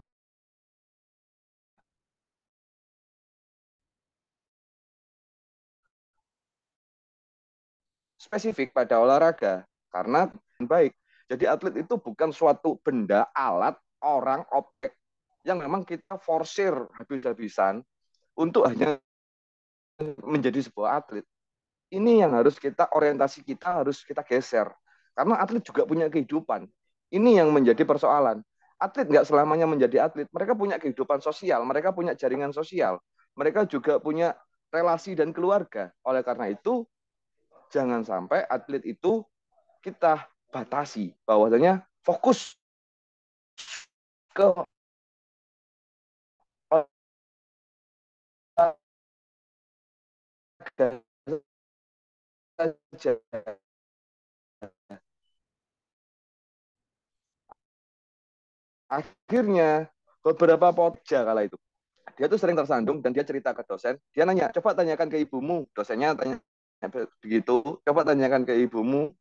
spesifik pada olahraga, karena baik. Jadi atlet itu bukan suatu benda, alat, orang, objek yang memang kita forsir habis-habisan untuk hanya menjadi sebuah atlet. Ini yang harus kita, orientasi kita harus kita geser. Karena atlet juga punya kehidupan. Ini yang menjadi persoalan. Atlet nggak selamanya menjadi atlet. Mereka punya kehidupan sosial, mereka punya jaringan sosial. Mereka juga punya relasi dan keluarga. Oleh karena itu, jangan sampai atlet itu kita batasi. Bahwasanya fokus ke olahraga saja. Akhirnya beberapa pojok kala itu dia tuh sering tersandung dan dia cerita ke dosen, dia nanya, coba tanyakan ke ibumu, dosennya tanya begitu, coba tanyakan ke ibumu,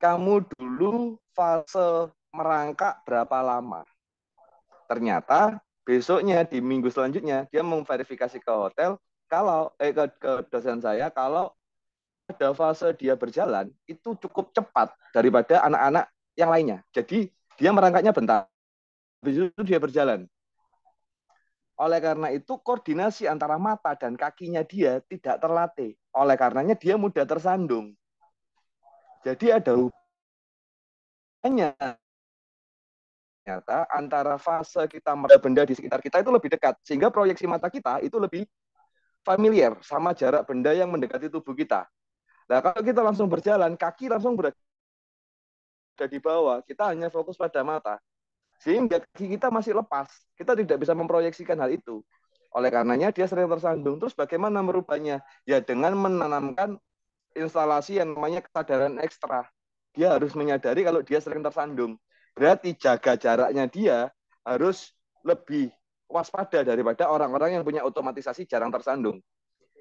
kamu dulu fase merangkak berapa lama? Ternyata besoknya di minggu selanjutnya dia memverifikasi ke hotel kalau ke dosen saya kalau pada fase dia berjalan itu cukup cepat daripada anak-anak yang lainnya. Jadi dia merangkaknya bentar, habis itu dia berjalan. Oleh karena itu koordinasi antara mata dan kakinya dia tidak terlatih. Oleh karenanya dia mudah tersandung. Jadi ada hubungannya ternyata antara fase kita melihat benda di sekitar kita itu lebih dekat. Sehingga proyeksi mata kita itu lebih familiar sama jarak benda yang mendekati tubuh kita. Nah, kalau kita langsung berjalan, kaki langsung berada di bawah. Kita hanya fokus pada mata. Sehingga kaki kita masih lepas. Kita tidak bisa memproyeksikan hal itu. Oleh karenanya dia sering tersandung. Terus bagaimana merubahnya? Ya dengan menanamkan instalasi yang namanya kesadaran ekstra. Dia harus menyadari kalau dia sering tersandung. Berarti jaga jaraknya dia harus lebih waspada daripada orang-orang yang punya otomatisasi jarang tersandung.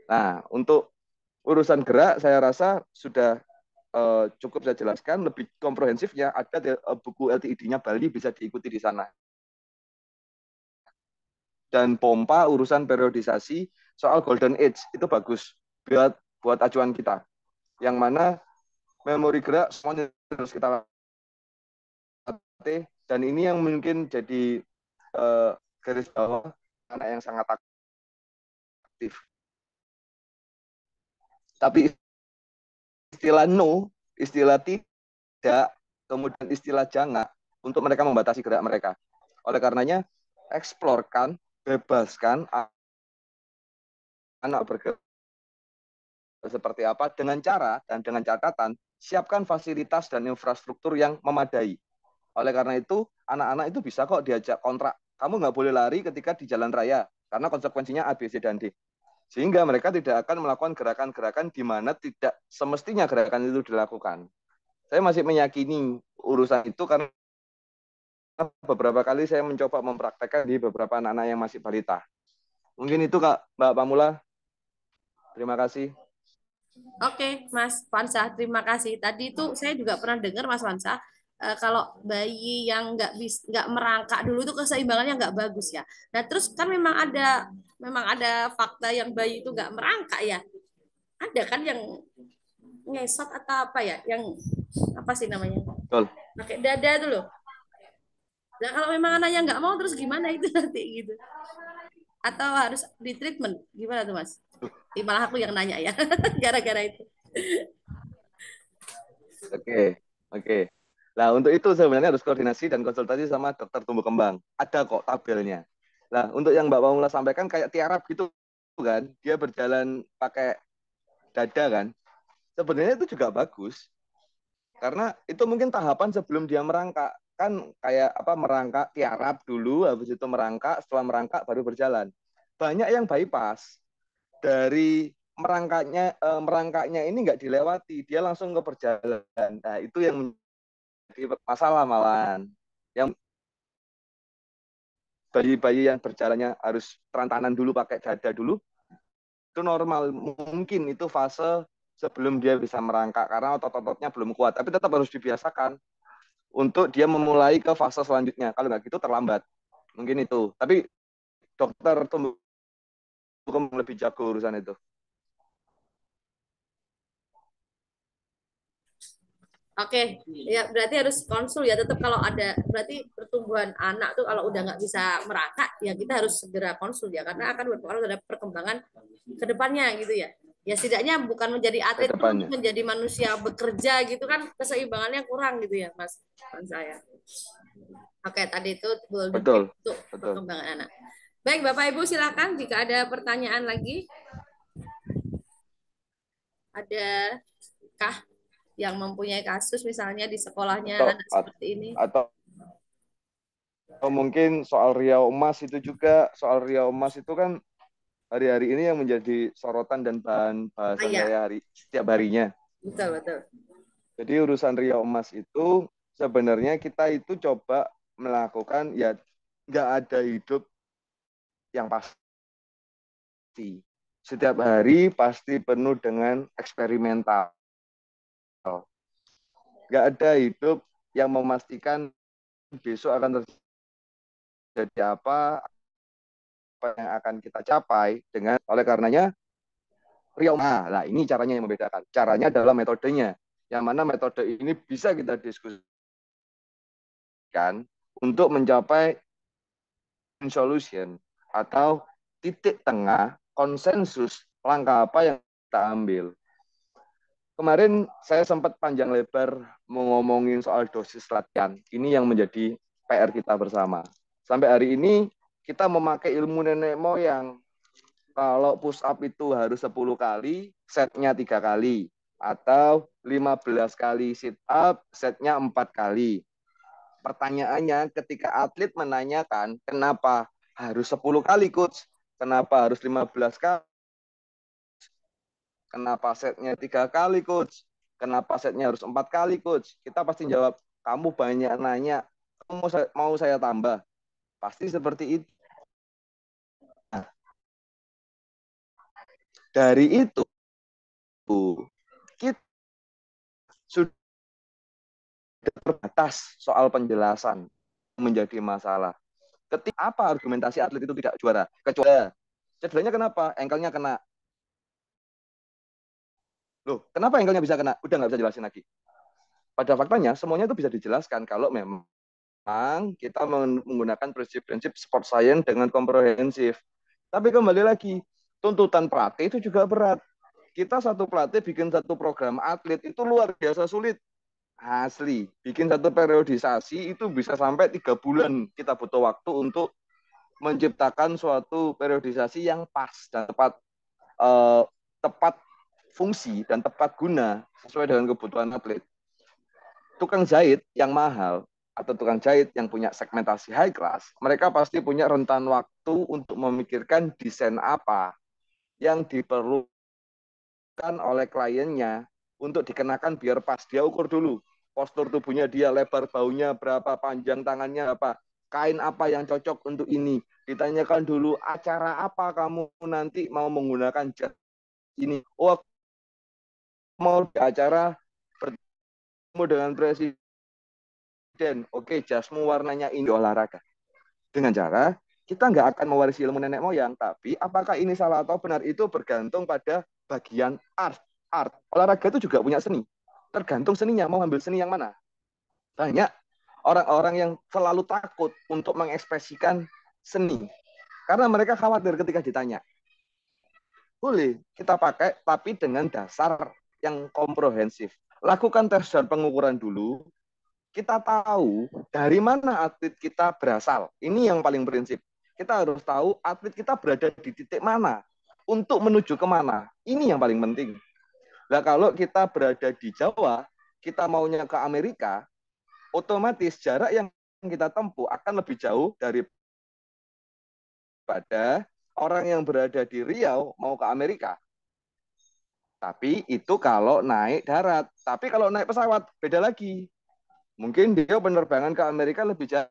Nah, untuk urusan gerak saya rasa sudah cukup saya jelaskan. Lebih komprehensifnya ada buku LTID-nya Bali bisa diikuti di sana. Dan pompa urusan periodisasi soal golden age itu bagus buat acuan kita. Yang mana memori gerak semuanya harus kita latih, dan ini yang mungkin jadi garis bawah anak yang sangat aktif. Tapi istilah no, istilah tidak, kemudian istilah jangan untuk mereka membatasi gerak mereka. Oleh karenanya, eksplorkan, bebaskan anak bergerak seperti apa dengan cara dan dengan catatan siapkan fasilitas dan infrastruktur yang memadai. Oleh karena itu, anak-anak itu bisa kok diajak kontrak. Kamu nggak boleh lari ketika di jalan raya, karena konsekuensinya A, B, C, dan D. Sehingga mereka tidak akan melakukan gerakan-gerakan di mana tidak semestinya gerakan itu dilakukan. Saya masih meyakini urusan itu karena beberapa kali saya mencoba mempraktekkan di beberapa anak-anak yang masih balita. Mungkin itu Kak, Mbak Pamula. Terima kasih. Oke, Mas Fansa, terima kasih. Tadi itu saya juga pernah dengar Mas Fansa, kalau bayi yang nggak merangkak dulu itu keseimbangannya nggak bagus ya. Nah, terus kan memang ada fakta yang bayi itu nggak merangkak ya. Ada kan yang ngesot atau apa ya? Yang apa sih namanya? Betul. Pakai dada itu loh. Nah, kalau memang anaknya nggak mau terus gimana itu nanti gitu? Atau harus di treatment? Gimana tuh Mas? Malah aku yang nanya ya, gara-gara itu. Oke, oke. Nah, untuk itu sebenarnya harus koordinasi dan konsultasi sama dokter tumbuh kembang. Ada kok tabelnya. Nah, untuk yang Mbak Paula sampaikan kayak tiarap gitu kan, dia berjalan pakai dada kan. Sebenarnya itu juga bagus. Karena itu mungkin tahapan sebelum dia merangkak. Kan kayak apa merangkak tiarap dulu, habis itu merangkak, setelah merangkak baru berjalan. Banyak yang bypass dari merangkaknya ini nggak dilewati, dia langsung ke perjalanan. Nah, itu yang menjadi masalah malahan. Yang bayi-bayi yang berjalannya harus terantanan dulu pakai dada dulu, itu normal. Mungkin itu fase sebelum dia bisa merangkak karena otot-ototnya belum kuat. Tapi tetap harus dibiasakan untuk dia memulai ke fase selanjutnya. Kalau nggak gitu terlambat. Mungkin itu. Tapi dokter tumbuh kembang lebih jago urusan itu. Oke, ya berarti harus konsul ya. Tetap kalau ada berarti pertumbuhan anak tuh kalau udah nggak bisa merangkak, ya kita harus segera konsul ya karena akan berpengaruh terhadap perkembangan ke depannya gitu ya. Ya setidaknya bukan menjadi Ke atlet pun depannya. menjadi manusia bekerja gitu kan keseimbangannya kurang gitu ya, Mas. Saya. Oke, tadi itu golden age Betul. untuk Betul. perkembangan anak. Baik, Bapak Ibu silakan jika ada pertanyaan lagi. Ada kah yang mempunyai kasus misalnya di sekolahnya Atau anak seperti ini? atau mungkin soal Riau Emas itu juga, soal Riau Emas itu kan hari-hari ini yang menjadi sorotan dan bahan Ah, bahasan ya, saya setiap harinya. betul betul. Jadi urusan Riau Emas itu sebenarnya kita itu coba melakukan ya nggak ada hidup yang pasti. Setiap hari pasti penuh dengan eksperimental. Nggak ada hidup yang memastikan besok akan terjadi apa yang akan kita capai dengan oleh karenanya Riau. Nah, ini caranya yang membedakan. Caranya adalah metodenya. Yang mana metode ini bisa kita diskusikan untuk mencapai solution atau titik tengah konsensus langkah apa yang kita ambil. Kemarin saya sempat panjang lebar ngomongin soal dosis latihan. Ini yang menjadi PR kita bersama. Sampai hari ini kita memakai ilmu nenek moyang. Kalau push up itu harus 10 kali, setnya 3 kali. Atau 15 kali sit up, setnya 4 kali. Pertanyaannya ketika atlet menanyakan kenapa harus 10 kali coach, kenapa harus 15 kali, kenapa setnya 3 kali coach, kenapa setnya harus 4 kali coach, kita pasti jawab, kamu banyak nanya, kamu mau saya tambah, pasti seperti itu. Nah, dari itu kita sudah terbatas soal penjelasan menjadi masalah. Ketika apa argumentasi atlet itu tidak juara? Kecuali cederanya kenapa? Engkelnya kena. Loh, kenapa engkelnya bisa kena? Udah nggak bisa jelasin lagi. Pada faktanya semuanya itu bisa dijelaskan kalau memang kita menggunakan prinsip-prinsip sport science dengan komprehensif. Tapi kembali lagi, tuntutan pelatih itu juga berat. Kita satu pelatih bikin satu program atlet itu luar biasa sulit. Asli, bikin satu periodisasi itu bisa sampai 3 bulan kita butuh waktu untuk menciptakan suatu periodisasi yang pas dan tepat fungsi dan tepat guna sesuai dengan kebutuhan atlet. Tukang jahit yang mahal atau tukang jahit yang punya segmentasi high class, mereka pasti punya rentan waktu untuk memikirkan desain apa yang diperlukan oleh kliennya untuk dikenakan biar pas. Dia ukur dulu postur tubuhnya dia, lebar baunya berapa, panjang tangannya apa, kain apa yang cocok untuk ini. Ditanyakan dulu acara apa kamu nanti mau menggunakan jas ini. Oh, mau di acara bertemu dengan presiden. Oke, jasmu warnanya ini olahraga. Dengan cara kita nggak akan mewarisi ilmu nenek moyang, tapi apakah ini salah atau benar itu bergantung pada bagian art. Olahraga itu juga punya seni. Tergantung seninya, mau ambil seni yang mana. Banyak orang-orang yang selalu takut untuk mengekspresikan seni. Karena mereka khawatir ketika ditanya. Boleh kita pakai, tapi dengan dasar yang komprehensif. Lakukan tes dan pengukuran dulu. Kita tahu dari mana atlet kita berasal. Ini yang paling prinsip. Kita harus tahu atlet kita berada di titik mana untuk menuju kemana. Ini yang paling penting. Nah, kalau kita berada di Jawa, kita maunya ke Amerika, otomatis jarak yang kita tempuh akan lebih jauh daripada orang yang berada di Riau mau ke Amerika. Tapi itu kalau naik darat. Tapi kalau naik pesawat, beda lagi. Mungkin dia penerbangan ke Amerika lebih jauh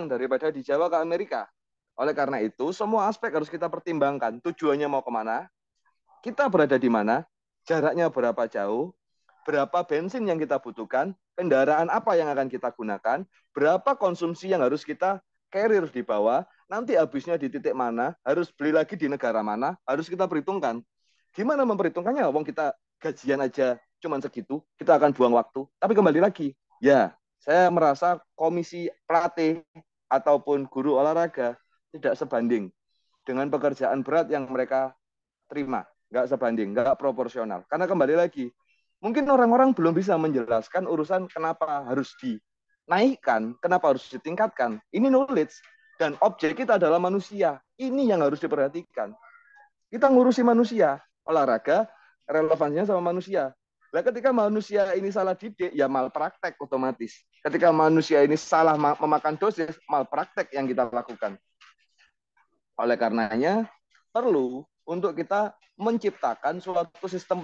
daripada di Jawa ke Amerika. Oleh karena itu, semua aspek harus kita pertimbangkan. Tujuannya mau kemana, kita berada di mana, jaraknya berapa jauh, berapa bensin yang kita butuhkan, kendaraan apa yang akan kita gunakan, berapa konsumsi yang harus kita carrier di bawah, nanti habisnya di titik mana, harus beli lagi di negara mana, harus kita perhitungkan. Gimana memperhitungkannya? Wong kita gajian aja cuman segitu, kita akan buang waktu. Tapi kembali lagi, ya, saya merasa komisi pelatih ataupun guru olahraga tidak sebanding dengan pekerjaan berat yang mereka terima. Nggak sebanding, nggak proporsional. Karena kembali lagi, mungkin orang-orang belum bisa menjelaskan urusan kenapa harus dinaikkan, kenapa harus ditingkatkan. Ini knowledge, dan objek kita adalah manusia. Ini yang harus diperhatikan. Kita ngurusi manusia, olahraga relevansinya sama manusia. Nah, ketika manusia ini salah didik, ya malpraktek otomatis. Ketika manusia ini salah memakan dosis, malpraktek yang kita lakukan. Oleh karenanya, perlu untuk kita menciptakan suatu sistem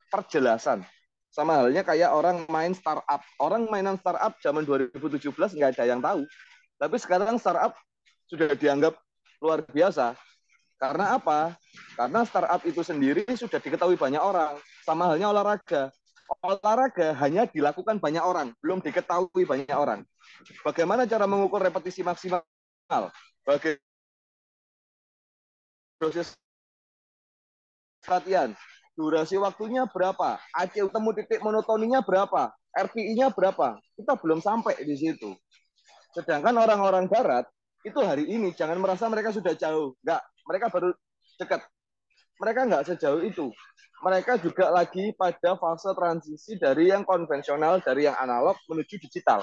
perjelasan. Sama halnya kayak orang main startup. Orang mainan startup zaman 2017 nggak ada yang tahu. Tapi sekarang startup sudah dianggap luar biasa. Karena apa? Karena startup itu sendiri sudah diketahui banyak orang. Sama halnya olahraga. Olahraga hanya dilakukan banyak orang, belum diketahui banyak orang. Bagaimana cara mengukur repetisi maksimal? Bagaimana dosis latihan? Durasi waktunya berapa? ACU temu titik monotoninya berapa? RPI-nya berapa? Kita belum sampai di situ. Sedangkan orang-orang barat itu hari ini jangan merasa mereka sudah jauh. Enggak, mereka baru dekat. Mereka nggak sejauh itu. Mereka juga lagi pada fase transisi dari yang konvensional, dari yang analog menuju digital.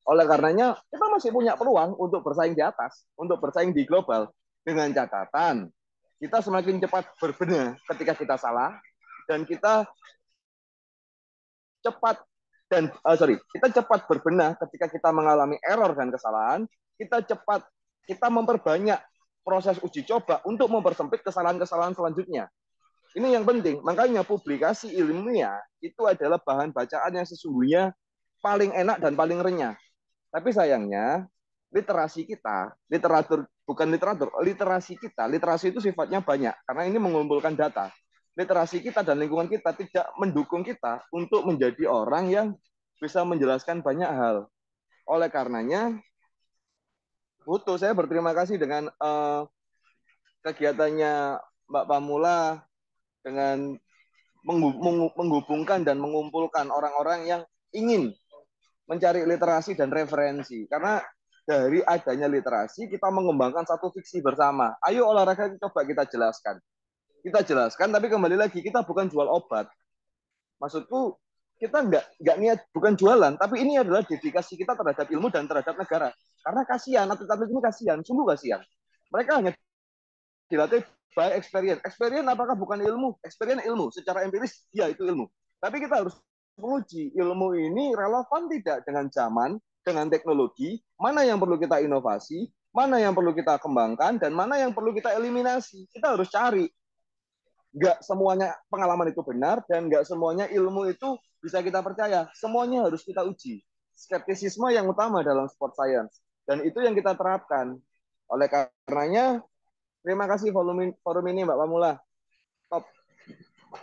Oleh karenanya, kita masih punya peluang untuk bersaing di atas, untuk bersaing di global. Dengan catatan, kita semakin cepat berbenah ketika kita salah, dan kita cepat kita cepat berbenah ketika kita mengalami error dan kesalahan. Kita memperbanyak proses uji coba untuk mempersempit kesalahan-kesalahan selanjutnya. Ini yang penting. Makanya publikasi ilmiah itu adalah bahan bacaan yang sesungguhnya paling enak dan paling renyah. Tapi sayangnya literasi kita, literasi kita, literasi itu sifatnya banyak karena ini mengumpulkan data. Literasi kita dan lingkungan kita tidak mendukung kita untuk menjadi orang yang bisa menjelaskan banyak hal. Oleh karenanya, saya berterima kasih dengan kegiatannya Mbak Pamula dengan menghubungkan dan mengumpulkan orang-orang yang ingin mencari literasi dan referensi. Karena dari adanya literasi, kita mengembangkan satu fiksi bersama. Ayo olahraga coba kita jelaskan. Kita jelaskan, tapi kembali lagi, kita bukan jual obat. Maksudku, kita nggak niat, bukan jualan, tapi ini adalah dedikasi kita terhadap ilmu dan terhadap negara. Karena kasihan, atlet-atlet ini kasihan, sungguh kasihan. Mereka hanya dilatih by experience. Experience apakah bukan ilmu? Experience ilmu. Secara empiris, ya itu ilmu. Tapi kita harus menguji ilmu ini relevan tidak dengan zaman, dengan teknologi, mana yang perlu kita inovasi, mana yang perlu kita kembangkan, dan mana yang perlu kita eliminasi. Kita harus cari. Nggak semuanya pengalaman itu benar, dan nggak semuanya ilmu itu bisa kita percaya. Semuanya harus kita uji. Skeptisisme yang utama dalam sport science. Dan itu yang kita terapkan. Oleh karenanya, terima kasih forum ini Mbak Pamula. Top.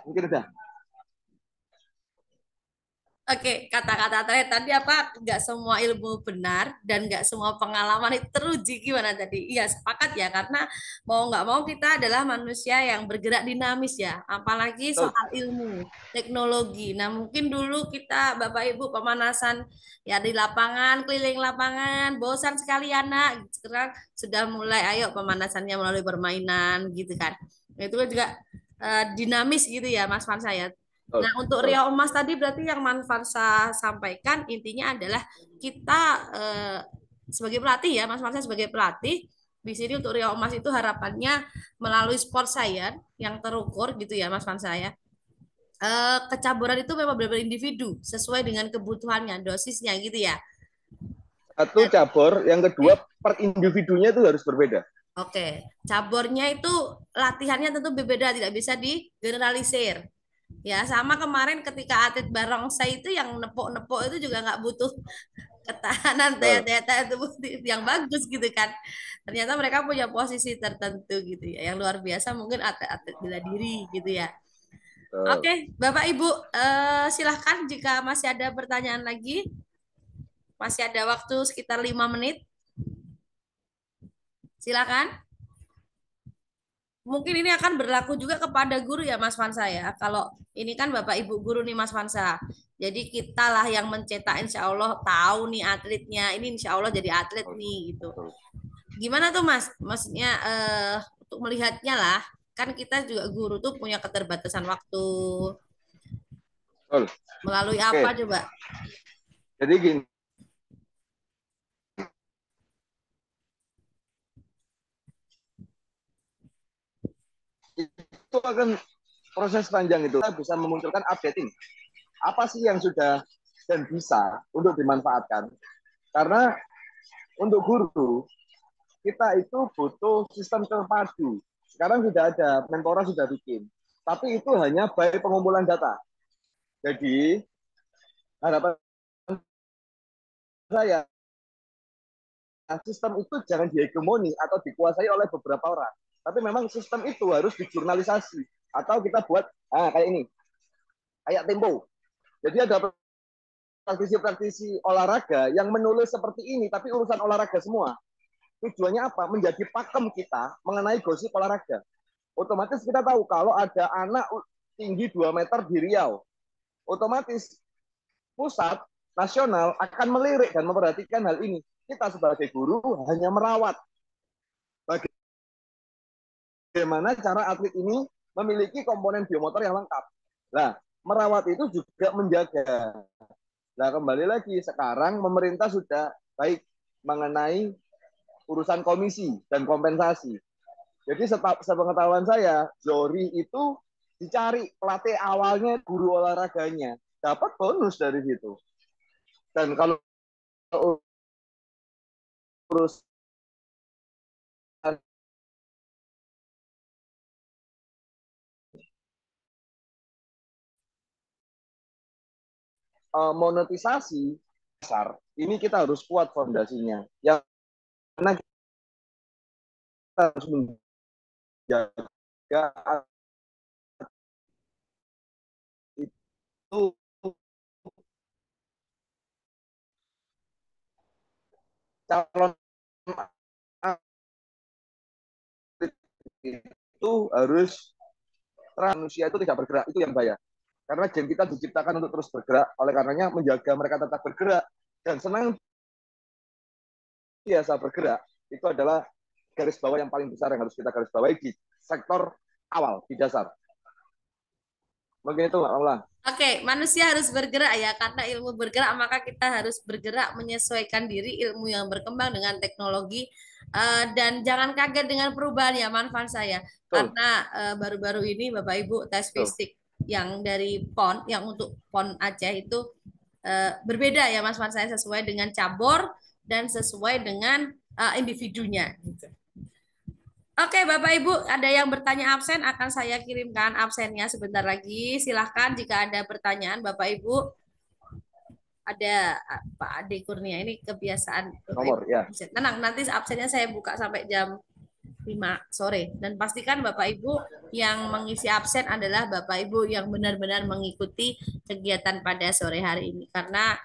Mungkin udah. Oke, kata-kata terakhir tadi apa? Nggak semua ilmu benar dan nggak semua pengalaman itu teruji, gimana tadi? Iya, sepakat ya, karena mau nggak mau kita adalah manusia yang bergerak dinamis ya, apalagi Betul. soal ilmu, teknologi. Nah, mungkin dulu kita Bapak Ibu pemanasan ya di lapangan, keliling lapangan, bosan sekali anak. Sekarang sudah mulai, ayo pemanasannya melalui permainan gitu kan. Itu juga dinamis gitu ya, Mas Fansa ya. Betul. Nah, untuk Betul. Ria Emas tadi berarti yang Manfarsa sampaikan intinya adalah kita sebagai pelatih ya, Mas Mansa sebagai pelatih di sini untuk Ria Emas itu harapannya melalui sport science yang terukur gitu ya, Mas Mansa ya. Kecaburan itu memang benar-benar individu sesuai dengan kebutuhannya, dosisnya gitu ya. Satu cabur, yang kedua per individunya itu harus berbeda. Oke, cabornya itu latihannya tentu berbeda, tidak bisa digeneralisir. Ya, sama kemarin ketika atlet barongsai itu yang nepok-nepok itu juga nggak butuh ketahanan daya tubuh yang bagus gitu kan. Ternyata mereka punya posisi tertentu gitu ya, yang luar biasa mungkin atlet-atlet bela diri gitu ya. Oke, Bapak Ibu, silahkan jika masih ada pertanyaan lagi. Masih ada waktu sekitar 5 menit. Silakan. Mungkin ini akan berlaku juga kepada guru ya Mas Fansa ya. Kalau ini kan Bapak Ibu guru nih Mas Fansa. Jadi kita lah yang mencetak insya Allah tahu nih atletnya. Ini insya Allah jadi atlet nih gitu. Gimana tuh Mas? Maksudnya untuk melihatnya lah. Kan kita juga guru tuh punya keterbatasan waktu. Betul. Melalui apa coba? Jadi gini, itu akan proses panjang itu. Kita bisa memunculkan updating. Apa sih yang sudah dan bisa untuk dimanfaatkan? Karena untuk guru, kita itu butuh sistem terpadu. Sekarang sudah ada, Menpora sudah bikin. Tapi itu hanya by pengumpulan data. Jadi, harapan saya, sistem itu jangan dihegemoni atau dikuasai oleh beberapa orang. Tapi memang sistem itu harus dijurnalisasi atau kita buat kayak ini, kayak Tempo. Jadi ada praktisi-praktisi olahraga yang menulis seperti ini, tapi urusan olahraga semua. Tujuannya apa? Menjadi pakem kita mengenai gosip olahraga. Otomatis kita tahu kalau ada anak tinggi 2 meter di Riau, otomatis pusat nasional akan melirik dan memperhatikan hal ini. Kita sebagai guru hanya merawat bagaimana cara atlet ini memiliki komponen biomotor yang lengkap. Nah, merawat itu juga menjaga. Nah, kembali lagi sekarang pemerintah sudah baik mengenai urusan komisi dan kompensasi. Jadi sepengetahuan saya, Zohri itu dicari pelatih awalnya guru olahraganya, dapat bonus dari situ. Dan kalau urusan monetisasi besar, ini kita harus kuat fondasinya. Yang mana kita harus menjaga itu calon itu harus manusia itu tidak bergerak, itu yang bahaya. Karena gen kita diciptakan untuk terus bergerak, oleh karenanya menjaga mereka tetap bergerak dan senang biasa bergerak, itu adalah garis bawah yang paling besar yang harus kita garis bawahi di sektor awal, di dasar. Mungkin itu Mbak Maula. Oke, manusia harus bergerak ya, karena ilmu bergerak maka kita harus bergerak menyesuaikan diri ilmu yang berkembang dengan teknologi. Dan jangan kaget dengan perubahan ya manfaat saya, karena baru-baru ini Bapak Ibu tes fisik yang dari PON, yang untuk PON Aceh itu berbeda ya Mas Fan saya, sesuai dengan cabur dan sesuai dengan individunya gitu. Oke, Bapak Ibu, ada yang bertanya absen, akan saya kirimkan absennya sebentar lagi. Silahkan jika ada pertanyaan, Bapak Ibu. Ada Pak Ade Kurnia, ini kebiasaan. Nomor, ya. Tenang, nanti absennya saya buka sampai jam 5 sore. Dan pastikan Bapak Ibu yang mengisi absen adalah Bapak Ibu yang benar-benar mengikuti kegiatan pada sore hari ini. Karena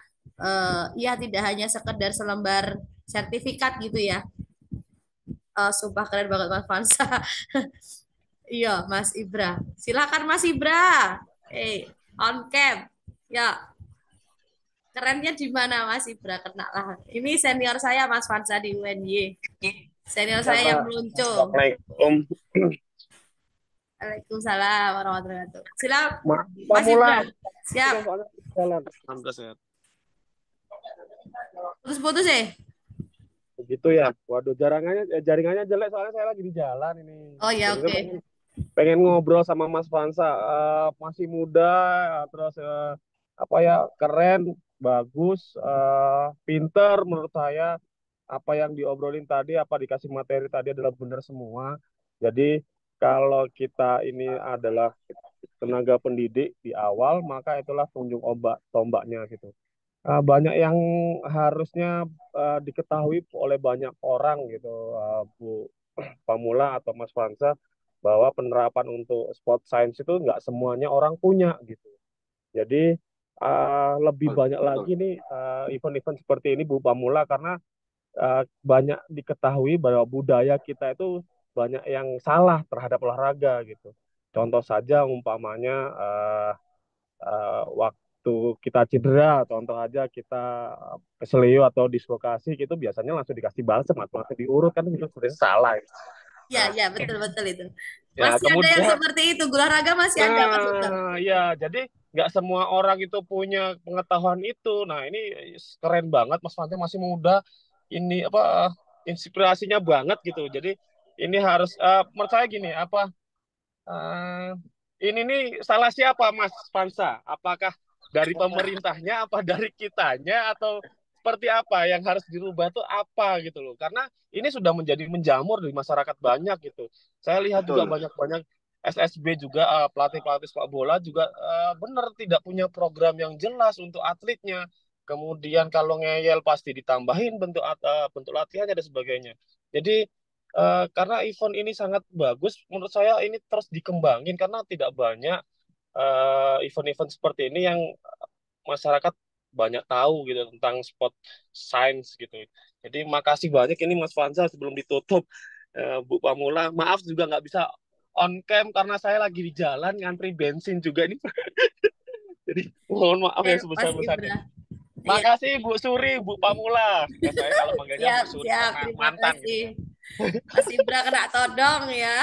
ya tidak hanya sekedar selembar sertifikat gitu ya. Sumpah keren banget Mas Fansa. Iya, Mas Ibra. Silakan Mas Ibra. On cam. Ya. Kerennya di mana Mas Ibra? Kena lah. Ini senior saya Mas Fansa di UNY. Senior saya yang meluncur. Assalamualaikum. Waalaikumsalam warahmatullahi wabarakatuh. Silakan Mas Ibra. Siap. Putus-putus ya? Begitu ya. Waduh, jaringannya jelek soalnya saya lagi di jalan ini. Oh ya, oke. Pengen ngobrol sama Mas Fansa. Masih muda, terus apa ya, keren, bagus, pinter menurut saya. Apa yang diobrolin tadi, apa dikasih materi tadi adalah benar semua. Jadi kalau kita ini adalah tenaga pendidik di awal, maka itulah tunjuk tombaknya gitu. Banyak yang harusnya diketahui oleh banyak orang gitu, Bu Pamula atau Mas Fansa, bahwa penerapan untuk sport science itu nggak semuanya orang punya gitu. Jadi lebih banyak lagi nih event-event seperti ini Bu Pamula, karena banyak diketahui bahwa budaya kita itu banyak yang salah terhadap olahraga gitu. Contoh saja umpamanya waktu kita cedera, contoh aja kita keselio atau dislokasi gitu, biasanya langsung dikasih balsem atau langsung diurut, kan itu sebenarnya salah. Ya, betul itu. Ya, masih kemudian, ada yang seperti itu, olahraga masih ada Mas Dokter. Ya, jadi nggak semua orang itu punya pengetahuan itu. Nah, ini keren banget Mas Fante, masih muda. Ini apa inspirasinya banget gitu. Jadi ini harus menurut saya gini, ini nih salah siapa Mas Fansa? Apakah dari pemerintahnya, apa dari kitanya, atau seperti apa yang harus dirubah tuh apa gitu loh? Karena ini sudah menjadi menjamur di masyarakat banyak gitu. Saya lihat juga banyak-banyak SSB juga, pelatih-pelatih sepak bola juga benar tidak punya program yang jelas untuk atletnya. Kemudian kalau ngeyel pasti ditambahin bentuk latihannya dan sebagainya. Jadi karena event ini sangat bagus, menurut saya ini terus dikembangin karena tidak banyak event-event seperti ini yang masyarakat banyak tahu gitu tentang sport science gitu. Jadi makasih banyak ini Mas Fansa sebelum ditutup. Bu Pamula, maaf juga nggak bisa on cam karena saya lagi di jalan ngantri bensin juga ini. Jadi mohon maaf yang Mas sebesar-besarnya. Ibra. Iya, Makasih Bu Suri, Bu Pamula. Ya, saya kalau manggilnya Bu siap, Suri siap. karena Terima mantan gitu. kasih. Mas Ibra kena todong ya.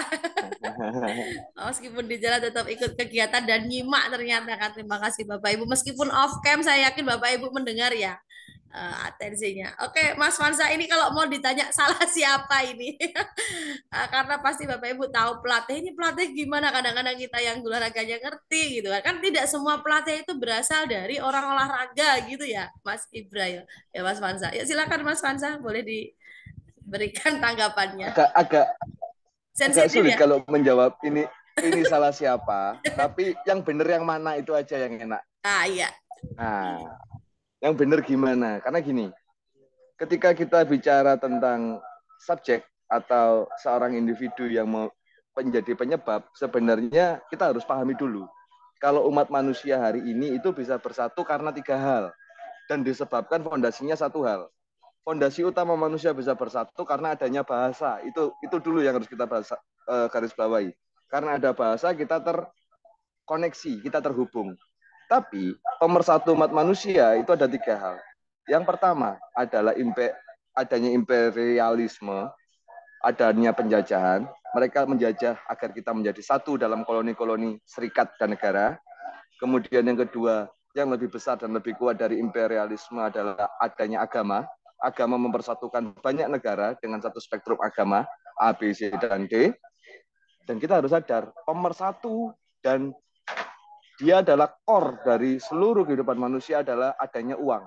Meskipun di jalan tetap ikut kegiatan dan nyimak ternyata kan. Terima kasih Bapak Ibu. Meskipun off cam saya yakin Bapak Ibu mendengar ya atensinya. Oke, Mas Fansa ini kalau mau ditanya salah siapa ini? Karena pasti Bapak Ibu tahu pelatih ini pelatih gimana kadang-kadang kita yang olahraganya ngerti gitu kan. Kan tidak semua pelatih itu berasal dari orang olahraga gitu ya, Mas Ibra ya. Ya Mas Fansa. Ya silakan Mas Fansa boleh diberikan tanggapannya. Agak Sensitif sulit ya? kalau menjawab ini salah siapa, tapi yang benar yang mana itu aja yang enak. Ah iya. Nah, yang benar gimana? Karena gini, ketika kita bicara tentang subjek atau seorang individu yang mau menjadi penyebab, sebenarnya kita harus pahami dulu. Kalau umat manusia hari ini itu bisa bersatu karena 3 hal. Dan disebabkan fondasinya satu hal. Fondasi utama manusia bisa bersatu karena adanya bahasa. Itu dulu yang harus kita garis bawahi. Karena ada bahasa kita terkoneksi, kita terhubung. Tapi pemersatu umat manusia itu ada 3 hal. Yang pertama adalah adanya imperialisme, adanya penjajahan. Mereka menjajah agar kita menjadi satu dalam koloni-koloni serikat dan negara. Kemudian yang kedua, yang lebih besar dan lebih kuat dari imperialisme adalah adanya agama. Agama mempersatukan banyak negara dengan satu spektrum agama, A, B, C, dan D. Dan kita harus sadar, pemersatu dan dia adalah core dari seluruh kehidupan manusia adalah adanya uang.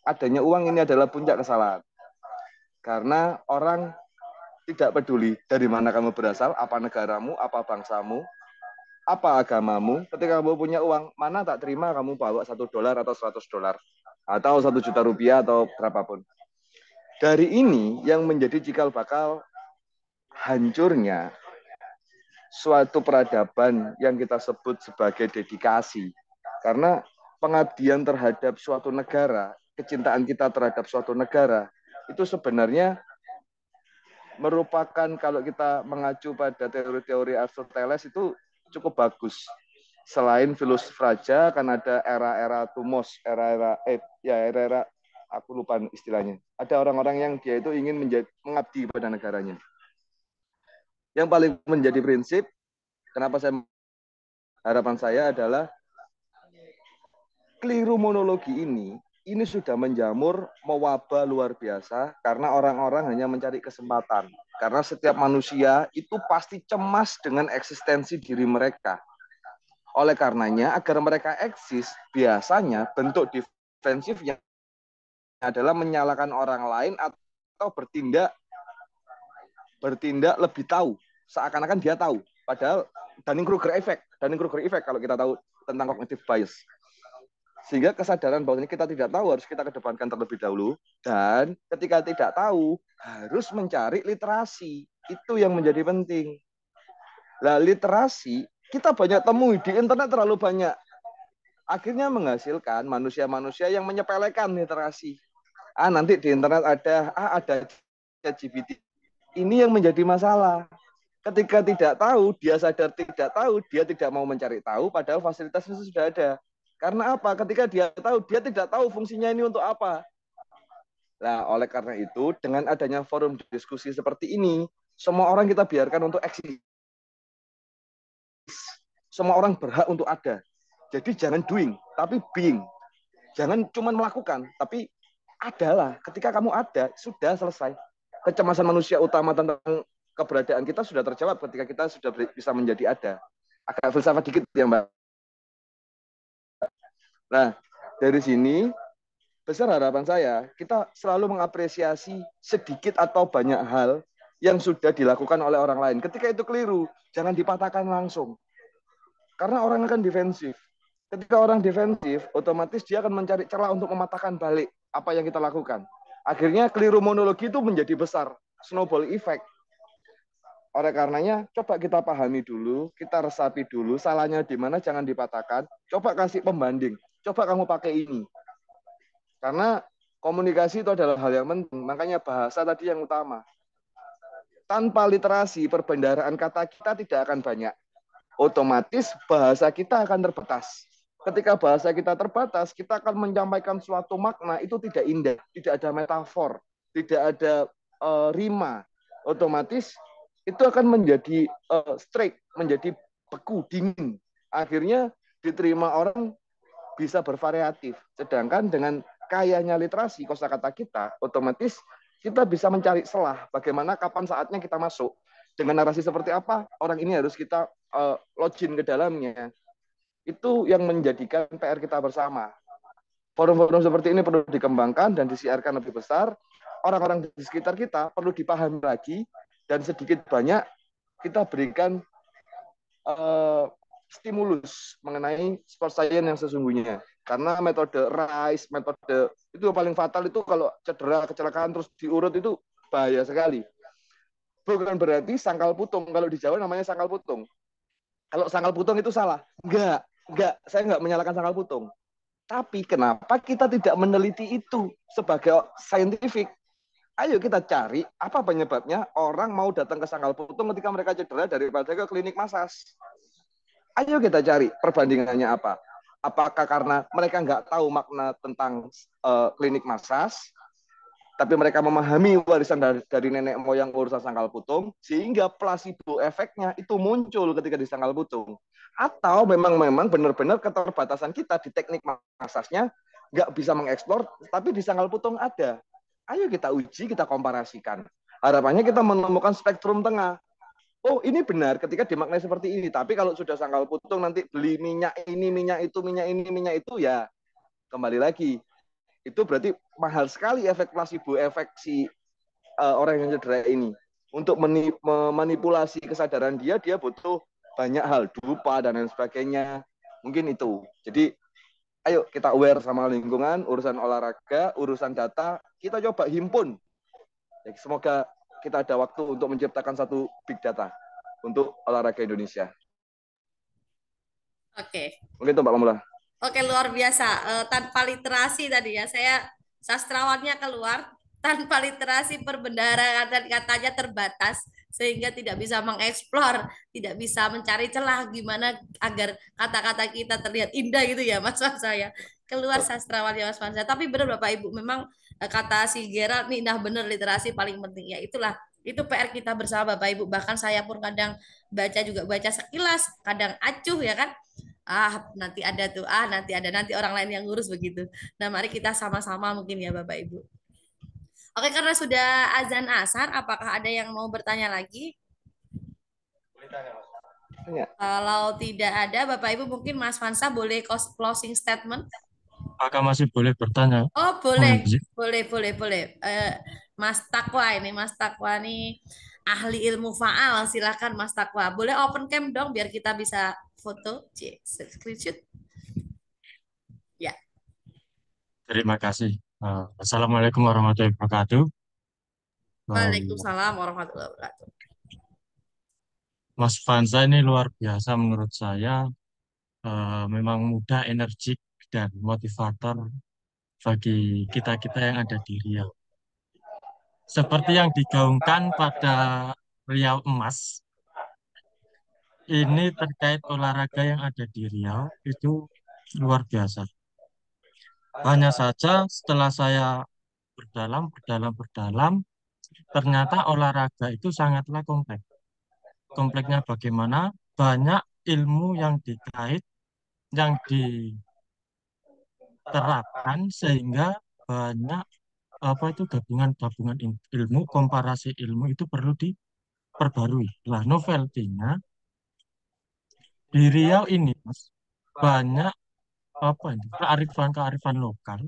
Adanya uang ini adalah puncak kesalahan. Karena orang tidak peduli dari mana kamu berasal, apa negaramu, apa bangsamu, apa agamamu. Ketika kamu punya uang, mana tak terima kamu bawa $1 atau $100 atau Rp1 juta atau berapapun. Dari ini yang menjadi cikal bakal hancurnya suatu peradaban yang kita sebut sebagai dedikasi. Karena pengabdian terhadap suatu negara, kecintaan kita terhadap suatu negara, itu sebenarnya merupakan kalau kita mengacu pada teori-teori Aristoteles itu cukup bagus. Selain filosof raja, kan ada era-era tumos, era-era aku lupa istilahnya. Ada orang-orang yang dia itu ingin mengabdi pada negaranya. Yang paling menjadi prinsip, harapan saya adalah keliru monologi ini sudah menjamur, mewabah luar biasa karena orang-orang hanya mencari kesempatan. Karena setiap manusia itu pasti cemas dengan eksistensi diri mereka. Oleh karenanya, agar mereka eksis, biasanya bentuk defensifnya adalah menyalahkan orang lain atau bertindak lebih tahu, seakan-akan dia tahu. Padahal Dunning-Kruger effect kalau kita tahu tentang cognitive bias. Sehingga kesadaran bahwa ini kita tidak tahu harus kita kedepankan terlebih dahulu, dan ketika tidak tahu harus mencari literasi. Itu yang menjadi penting. Nah, literasi kita banyak temui di internet, terlalu banyak. Akhirnya menghasilkan manusia-manusia yang menyepelekan literasi. Nanti di internet ada ChatGPT. Ini yang menjadi masalah. Ketika tidak tahu, dia sadar tidak tahu, dia tidak mau mencari tahu, padahal fasilitas itu sudah ada. Karena apa? Ketika dia tahu, dia tidak tahu fungsinya ini untuk apa. Nah, oleh karena itu, dengan adanya forum diskusi seperti ini, semua orang kita biarkan untuk eksis. Semua orang berhak untuk ada. Jadi jangan doing, tapi being. Jangan cuma melakukan, tapi adalah. Ketika kamu ada, sudah selesai. Kecemasan manusia utama tentang keberadaan kita sudah terjawab ketika kita sudah bisa menjadi ada. Agak filsafat dikit ya, Mbak. Nah, dari sini besar harapan saya, kita selalu mengapresiasi sedikit atau banyak hal yang sudah dilakukan oleh orang lain. Ketika itu keliru, jangan dipatahkan langsung. Karena orang akan defensif. Ketika orang defensif, otomatis dia akan mencari celah untuk mematahkan balik apa yang kita lakukan. Akhirnya keliru monologi itu menjadi besar, snowball effect. Oleh karenanya, coba kita pahami dulu, kita resapi dulu, salahnya di mana, jangan dipatahkan. Coba kasih pembanding. Coba kamu pakai ini. Karena komunikasi itu adalah hal yang penting. Makanya bahasa tadi yang utama. Tanpa literasi, perbendaharaan kata kita tidak akan banyak. Otomatis bahasa kita akan terbatas. Ketika bahasa kita terbatas, kita akan menyampaikan suatu makna itu tidak indah, tidak ada metafor, tidak ada rima. Otomatis itu akan menjadi strict, menjadi beku, dingin. Akhirnya diterima orang bisa bervariatif. Sedangkan dengan kayanya literasi kosakata kita, otomatis kita bisa mencari celah bagaimana kapan saatnya kita masuk. Dengan narasi seperti apa, orang ini harus kita login ke dalamnya. Itu yang menjadikan PR kita bersama. Forum-forum seperti ini perlu dikembangkan dan disiarkan lebih besar. Orang-orang di sekitar kita perlu dipahami lagi, dan sedikit banyak kita berikan stimulus mengenai sport science yang sesungguhnya. Karena metode RISE, metode itu paling fatal itu kalau cedera, kecelakaan terus diurut itu bahaya sekali. Bukan berarti sangkal putung. Kalau di Jawa namanya sangkal putung. Kalau sangkal putung itu salah. Enggak. Saya enggak menyalahkan sangkal putung. Tapi kenapa kita tidak meneliti itu sebagai saintifik? Ayo kita cari apa penyebabnya orang mau datang ke sangkal putung ketika mereka cedera daripada ke klinik masas. Ayo kita cari perbandingannya apa. Apakah karena mereka nggak tahu makna tentang klinik masas, tapi mereka memahami warisan dari nenek moyang urusan sangkal putung, sehingga placebo efeknya itu muncul ketika di sangkal putung. Atau memang benar-benar keterbatasan kita di teknik masasnya nggak bisa mengeksplor, tapi di sangkal putung ada. Ayo kita uji, kita komparasikan. Harapannya kita menemukan spektrum tengah. Oh, ini benar ketika dimaknai seperti ini. Tapi kalau sudah sangkal putung nanti beli minyak ini, minyak itu, minyak ini, minyak itu, ya kembali lagi. Itu berarti mahal sekali efek placebo, efek si orang yang cedera ini. Untuk memanipulasi kesadaran dia butuh banyak hal, dupa dan lain sebagainya. Mungkin itu. Jadi ayo kita aware sama lingkungan, urusan olahraga, urusan data, kita coba himpun. Ya, semoga kita ada waktu untuk menciptakan satu big data untuk olahraga Indonesia. Oke. Mungkin itu Mbak Mamula. Oke, luar biasa. Tanpa literasi tadi ya, saya sastrawannya keluar. Tanpa literasi perbendaharaan dan katanya terbatas, sehingga tidak bisa mengeksplor, tidak bisa mencari celah gimana agar kata-kata kita terlihat indah gitu ya, Mas Fansa ya. Keluar sastrawannya Mas Fansa. Tapi benar Bapak Ibu, memang kata si Gerald nih, nah benar literasi paling penting ya. Itulah, itu PR kita bersama Bapak Ibu. Bahkan saya pun kadang baca juga baca sekilas, kadang acuh ya kan, nanti orang lain yang ngurus begitu. Nah, mari kita sama-sama mungkin ya Bapak Ibu. Oke, karena sudah azan asar, apakah ada yang mau bertanya lagi? Kalau tidak ada, Bapak Ibu mungkin Mas Fansa boleh closing statement. Apakah masih boleh bertanya? Oh, boleh. Mas Takwa ini ahli ilmu faal, silakan Mas Takwa. Boleh open cam dong biar kita bisa foto, screenshot. Ya. Terima kasih. Assalamualaikum warahmatullahi wabarakatuh. Waalaikumsalam warahmatullahi wabarakatuh. Mas Fansa ini luar biasa menurut saya. Memang muda, energik, dan motivator bagi kita-kita yang ada di Riau. Seperti yang digaungkan pada Riau Emas, ini terkait olahraga yang ada di Riau itu luar biasa. Hanya saja setelah saya berdalam, ternyata olahraga itu sangatlah kompleks. Kompleksnya bagaimana? Banyak ilmu yang dikait, yang diterapkan sehingga banyak gabungan ilmu, komparasi ilmu itu perlu diperbarui. Lah, novelty-nya di Riau ini, Mas, banyak kearifan lokal,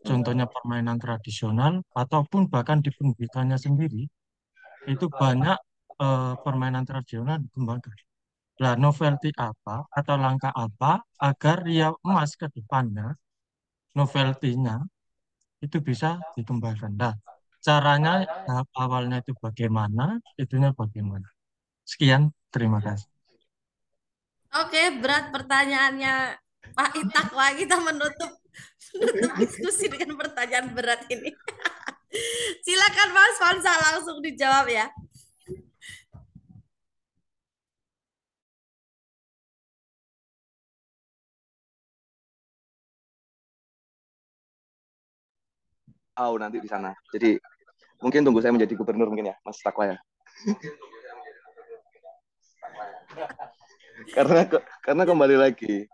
contohnya permainan tradisional ataupun bahkan di pendidikannya sendiri itu banyak permainan tradisional dikembangkan. Lah, novelty apa atau langkah apa agar Riau Emas ke depannya novelty-nya itu bisa dikembangkan. Nah, caranya tahap awalnya itu bagaimana, itunya bagaimana. Sekian, terima kasih. Oke, berat pertanyaannya Pak Itak. Wah, kita menutup diskusi dengan pertanyaan berat ini. Silakan Mas Fansa langsung dijawab ya. Nanti di sana. Jadi mungkin tunggu saya menjadi gubernur mungkin ya, Mas Takwa ya. karena kembali lagi,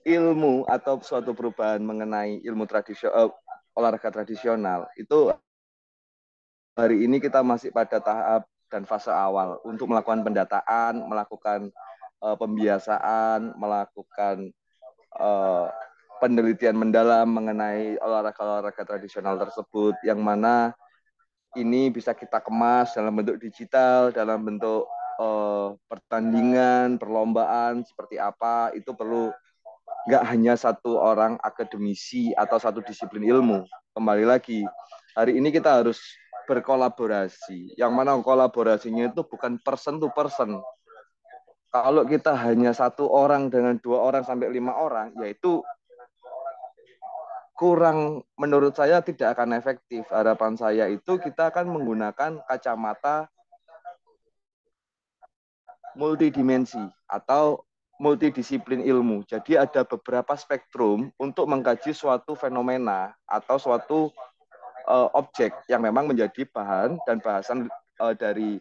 ilmu atau suatu perubahan mengenai ilmu olahraga tradisional itu hari ini kita masih pada tahap dan fase awal untuk melakukan pendataan, melakukan pembiasaan, melakukan penelitian mendalam mengenai olahraga-olahraga tradisional tersebut, yang mana ini bisa kita kemas dalam bentuk digital, dalam bentuk pertandingan, perlombaan seperti apa. Itu perlu nggak hanya satu orang akademisi atau satu disiplin ilmu. Kembali lagi, hari ini kita harus berkolaborasi, yang mana kolaborasinya itu bukan person to person. Kalau kita hanya satu orang dengan 2 orang sampai 5 orang, yaitu kurang, menurut saya tidak akan efektif. Harapan saya itu kita akan menggunakan kacamata multidimensi atau multidisiplin ilmu. Jadi ada beberapa spektrum untuk mengkaji suatu fenomena atau suatu objek yang memang menjadi bahan dan bahasan dari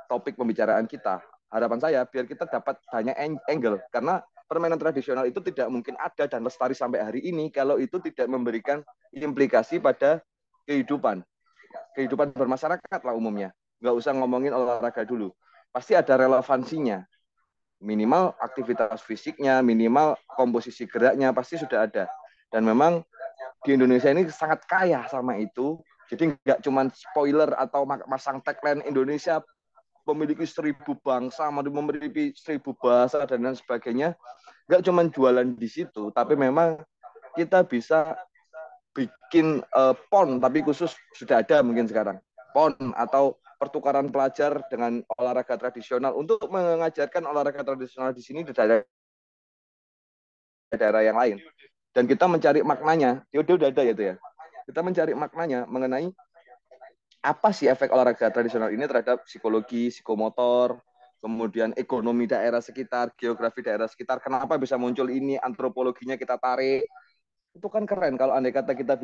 topik pembicaraan kita. Harapan saya biar kita dapat banyak angle, karena permainan tradisional itu tidak mungkin ada dan lestari sampai hari ini kalau itu tidak memberikan implikasi pada kehidupan bermasyarakat lah umumnya. Nggak usah ngomongin olahraga dulu, pasti ada relevansinya, minimal aktivitas fisiknya, minimal komposisi geraknya pasti sudah ada. Dan memang di Indonesia ini sangat kaya sama itu. Jadi nggak cuma spoiler atau masang tagline Indonesia memiliki 1000 bangsa, memiliki 1000 bahasa dan lain sebagainya. Nggak cuma jualan di situ, tapi memang kita bisa bikin PON, tapi khusus sudah ada mungkin sekarang. PON atau pertukaran pelajar dengan olahraga tradisional untuk mengajarkan olahraga tradisional di sini di daerah yang lain. Dan kita mencari maknanya, udah ada ya itu ya. Kita mencari maknanya mengenai apa sih efek olahraga tradisional ini terhadap psikologi, psikomotor, kemudian ekonomi daerah sekitar, geografi daerah sekitar, kenapa bisa muncul ini, antropologinya kita tarik. Itu kan keren kalau andai kata kita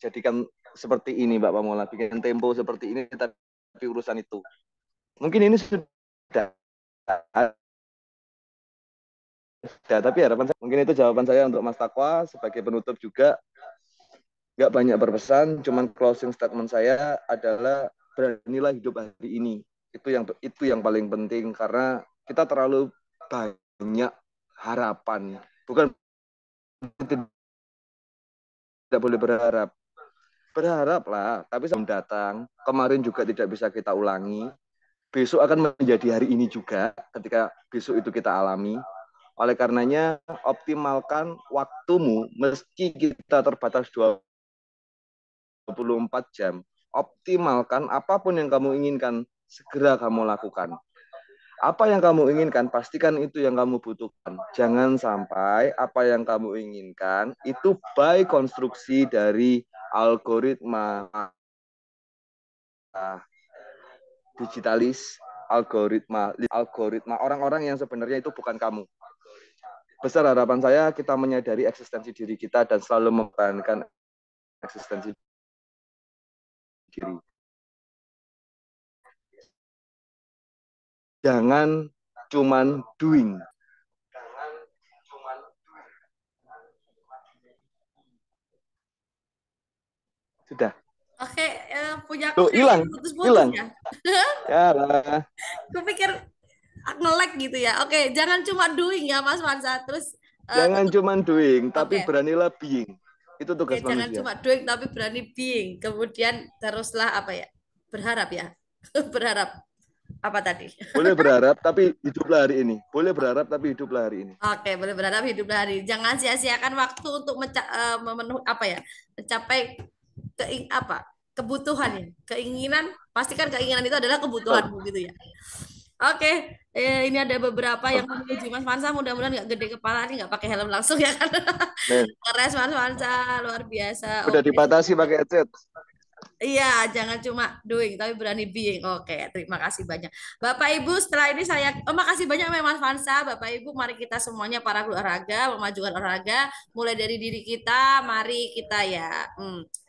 jadikan seperti ini, Mbak Pamola, bikin tempo seperti ini, tapi urusan itu. Mungkin ini sudah tapi harapan saya, mungkin itu jawaban saya untuk Mas Takwa. Sebagai penutup juga, nggak banyak berpesan, cuman closing statement saya adalah beranilah hidup hari ini. Itu yang paling penting, karena kita terlalu banyak harapan. Bukan tidak boleh berharap. Berharaplah, tapi sebelum datang, kemarin juga tidak bisa kita ulangi. Besok akan menjadi hari ini juga, ketika besok itu kita alami. Oleh karenanya, optimalkan waktumu, meski kita terbatas 24 jam. Optimalkan apapun yang kamu inginkan, segera kamu lakukan. Apa yang kamu inginkan, pastikan itu yang kamu butuhkan. Jangan sampai apa yang kamu inginkan itu by konstruksi dari algoritma digitalis, algoritma orang-orang yang sebenarnya itu bukan kamu. Besar harapan saya kita menyadari eksistensi diri kita dan selalu mempertahankan eksistensi diri. Jangan cuman doing. Sudah. Oke, punya Tuh, hilang. putus-putus ya. Ya lah. Kupikir nge-lag gitu ya. Oke, jangan cuma doing ya Mas Fansa. Terus jangan cuma doing, tapi beranilah being. Itu tugas manusia. Jangan cuma doing tapi berani being. Kemudian teruslah apa ya? Berharap ya. Berharap apa tadi? Boleh berharap tapi hiduplah hari ini. Boleh berharap tapi hiduplah hari ini. Oke, boleh berharap hiduplah hari ini. Jangan sia-siakan waktu untuk memenuhi apa ya? Mencapai kebutuhan ya. Keinginan, pastikan keinginan itu adalah kebutuhanmu gitu ya. Oke, ini ada beberapa yang menuju Mas Fansa, mudah-mudahan nggak gede kepala nih, nggak pakai helm langsung ya kan. Nih, Keren Mas Fansa, luar biasa. udah Oke. dibatasi pakai headset. Iya, jangan cuma doing, tapi berani being. Oke, terima kasih banyak. Bapak Ibu, setelah ini makasih banyak Mas Fansa. Bapak Ibu, mari kita semuanya para guru olahraga, memajukan olahraga, mulai dari diri kita, mari kita ya,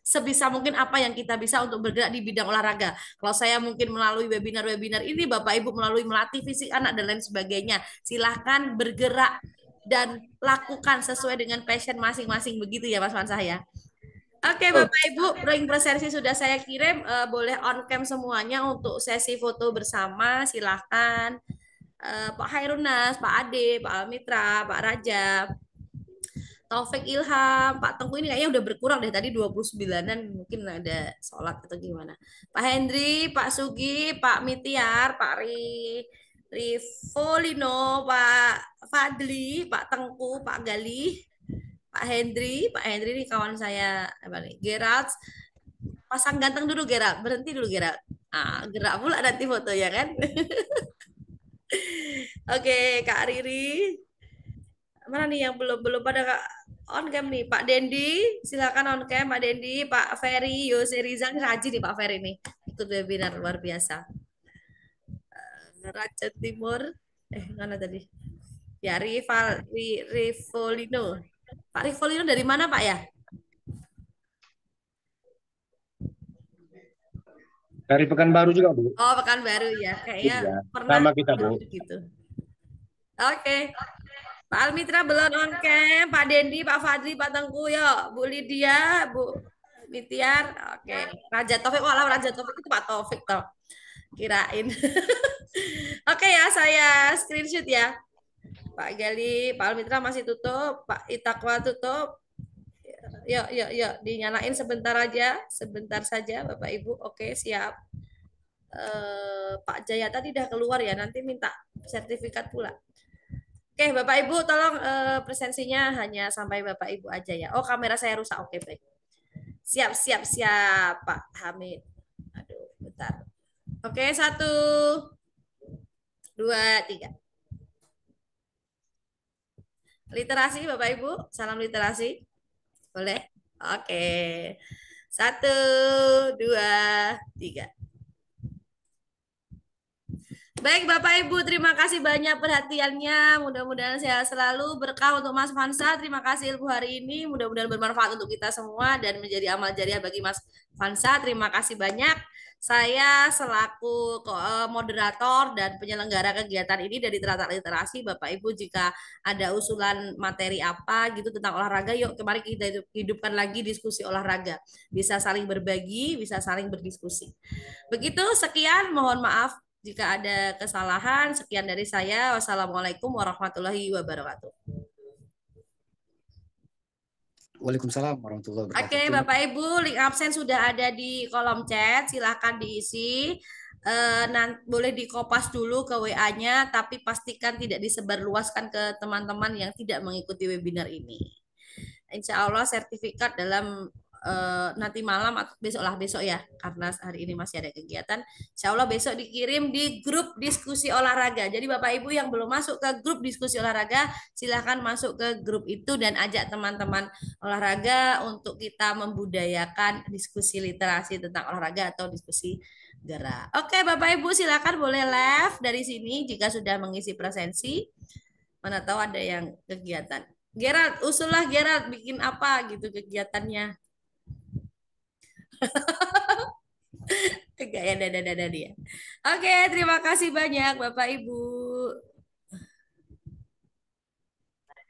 sebisa mungkin apa yang kita bisa untuk bergerak di bidang olahraga. Kalau saya mungkin melalui webinar-webinar ini, Bapak Ibu melalui melatih fisik anak dan lain sebagainya. Silahkan bergerak dan lakukan sesuai dengan passion masing-masing, begitu ya Mas Fansa ya. Oke, Oh, Bapak Ibu, drawing presensi sudah saya kirim. Boleh on cam semuanya untuk sesi foto bersama. Silahkan. Pak Hairunas, Pak Ade, Pak Almitra, Pak Raja, Taufik Ilham, Pak Tengku ini kayaknya udah berkurang deh. Tadi 29-an mungkin ada sholat atau gimana. Pak Hendri, Pak Sugi, Pak Mitiar, Pak Rifolino, Pak Fadli, Pak Tengku, Pak Gali, Pak Hendri ini kawan saya apa nih? Gerald, pasang ganteng dulu Gerald, berhenti dulu Gerald. Ah, gerak pula nanti foto ya kan? Oke, Kak Riri. Mana nih yang belum belum pada on cam nih? Pak Dendi, silakan on cam Pak Dendi, Pak Ferry, Yose Rizal, ini rajin nih Pak Ferry nih. Ikut webinar luar biasa. Raja Timur, mana tadi? Ya, Rifolino. Pak Rifolino dari mana Pak ya? Dari Pekanbaru juga, Bu. Oh, Pekanbaru ya. Kayaknya Iya, pernah sama kita, Bu. gitu. Oke. Pak Almitra belum on cam, Pak Dendi, Pak Fadli, Pak Tengku, yo, Bu Lydia, Bu Mitiar, oke. Raja Taufik, walah Raja Taufik itu Pak Taufik toh. Kirain. Oke ya, saya screenshot ya. Pak Gali, Pak Almitra masih tutup, Pak Itakwa tutup. Yuk, yuk, yuk, dinyalain sebentar aja, sebentar saja, Bapak Ibu. Oke, siap. Pak Jaya tadi udah keluar ya, nanti minta sertifikat pula. Oke, Bapak Ibu, tolong presensinya hanya sampai Bapak Ibu aja ya. Oh, kamera saya rusak. Oke, baik. Siap, siap, siap, Pak Hamid. Aduh, bentar. Oke, 1, 2, 3. Literasi, Bapak Ibu. Salam literasi. Boleh? Oke. 1, 2, 3. Baik Bapak Ibu, terima kasih banyak perhatiannya. Mudah-mudahan sehat selalu, berkah untuk Mas Fansa. Terima kasih ilmu hari ini. Mudah-mudahan bermanfaat untuk kita semua dan menjadi amal jariah bagi Mas Fansa. Terima kasih banyak. Saya selaku moderator dan penyelenggara kegiatan ini dari Teratak Literasi. Bapak Ibu jika ada usulan materi apa gitu tentang olahraga, yuk kemarin kita hidupkan lagi diskusi olahraga. Bisa saling berbagi, bisa saling berdiskusi. Begitu, sekian. Mohon maaf jika ada kesalahan. Sekian dari saya. Wassalamualaikum warahmatullahi wabarakatuh. Waalaikumsalam warahmatullahi wabarakatuh. Oke, Bapak Ibu, link absen sudah ada di kolom chat. Silahkan diisi. Boleh dikopas dulu ke WA-nya, tapi pastikan tidak disebarluaskan ke teman-teman yang tidak mengikuti webinar ini. Insya Allah sertifikat dalam nanti malam atau besok ya, karena hari ini masih ada kegiatan. Insya Allah besok dikirim di grup diskusi olahraga. Jadi Bapak Ibu yang belum masuk ke grup diskusi olahraga, silahkan masuk ke grup itu dan ajak teman-teman olahraga untuk kita membudayakan diskusi literasi tentang olahraga atau diskusi gerak. Oke Bapak Ibu silakan boleh live dari sini jika sudah mengisi presensi. Mana tahu ada yang kegiatan. Gerald, usullah Gerald bikin apa gitu kegiatannya. Enggak ya, dada dia. Oke, terima kasih banyak Bapak Ibu.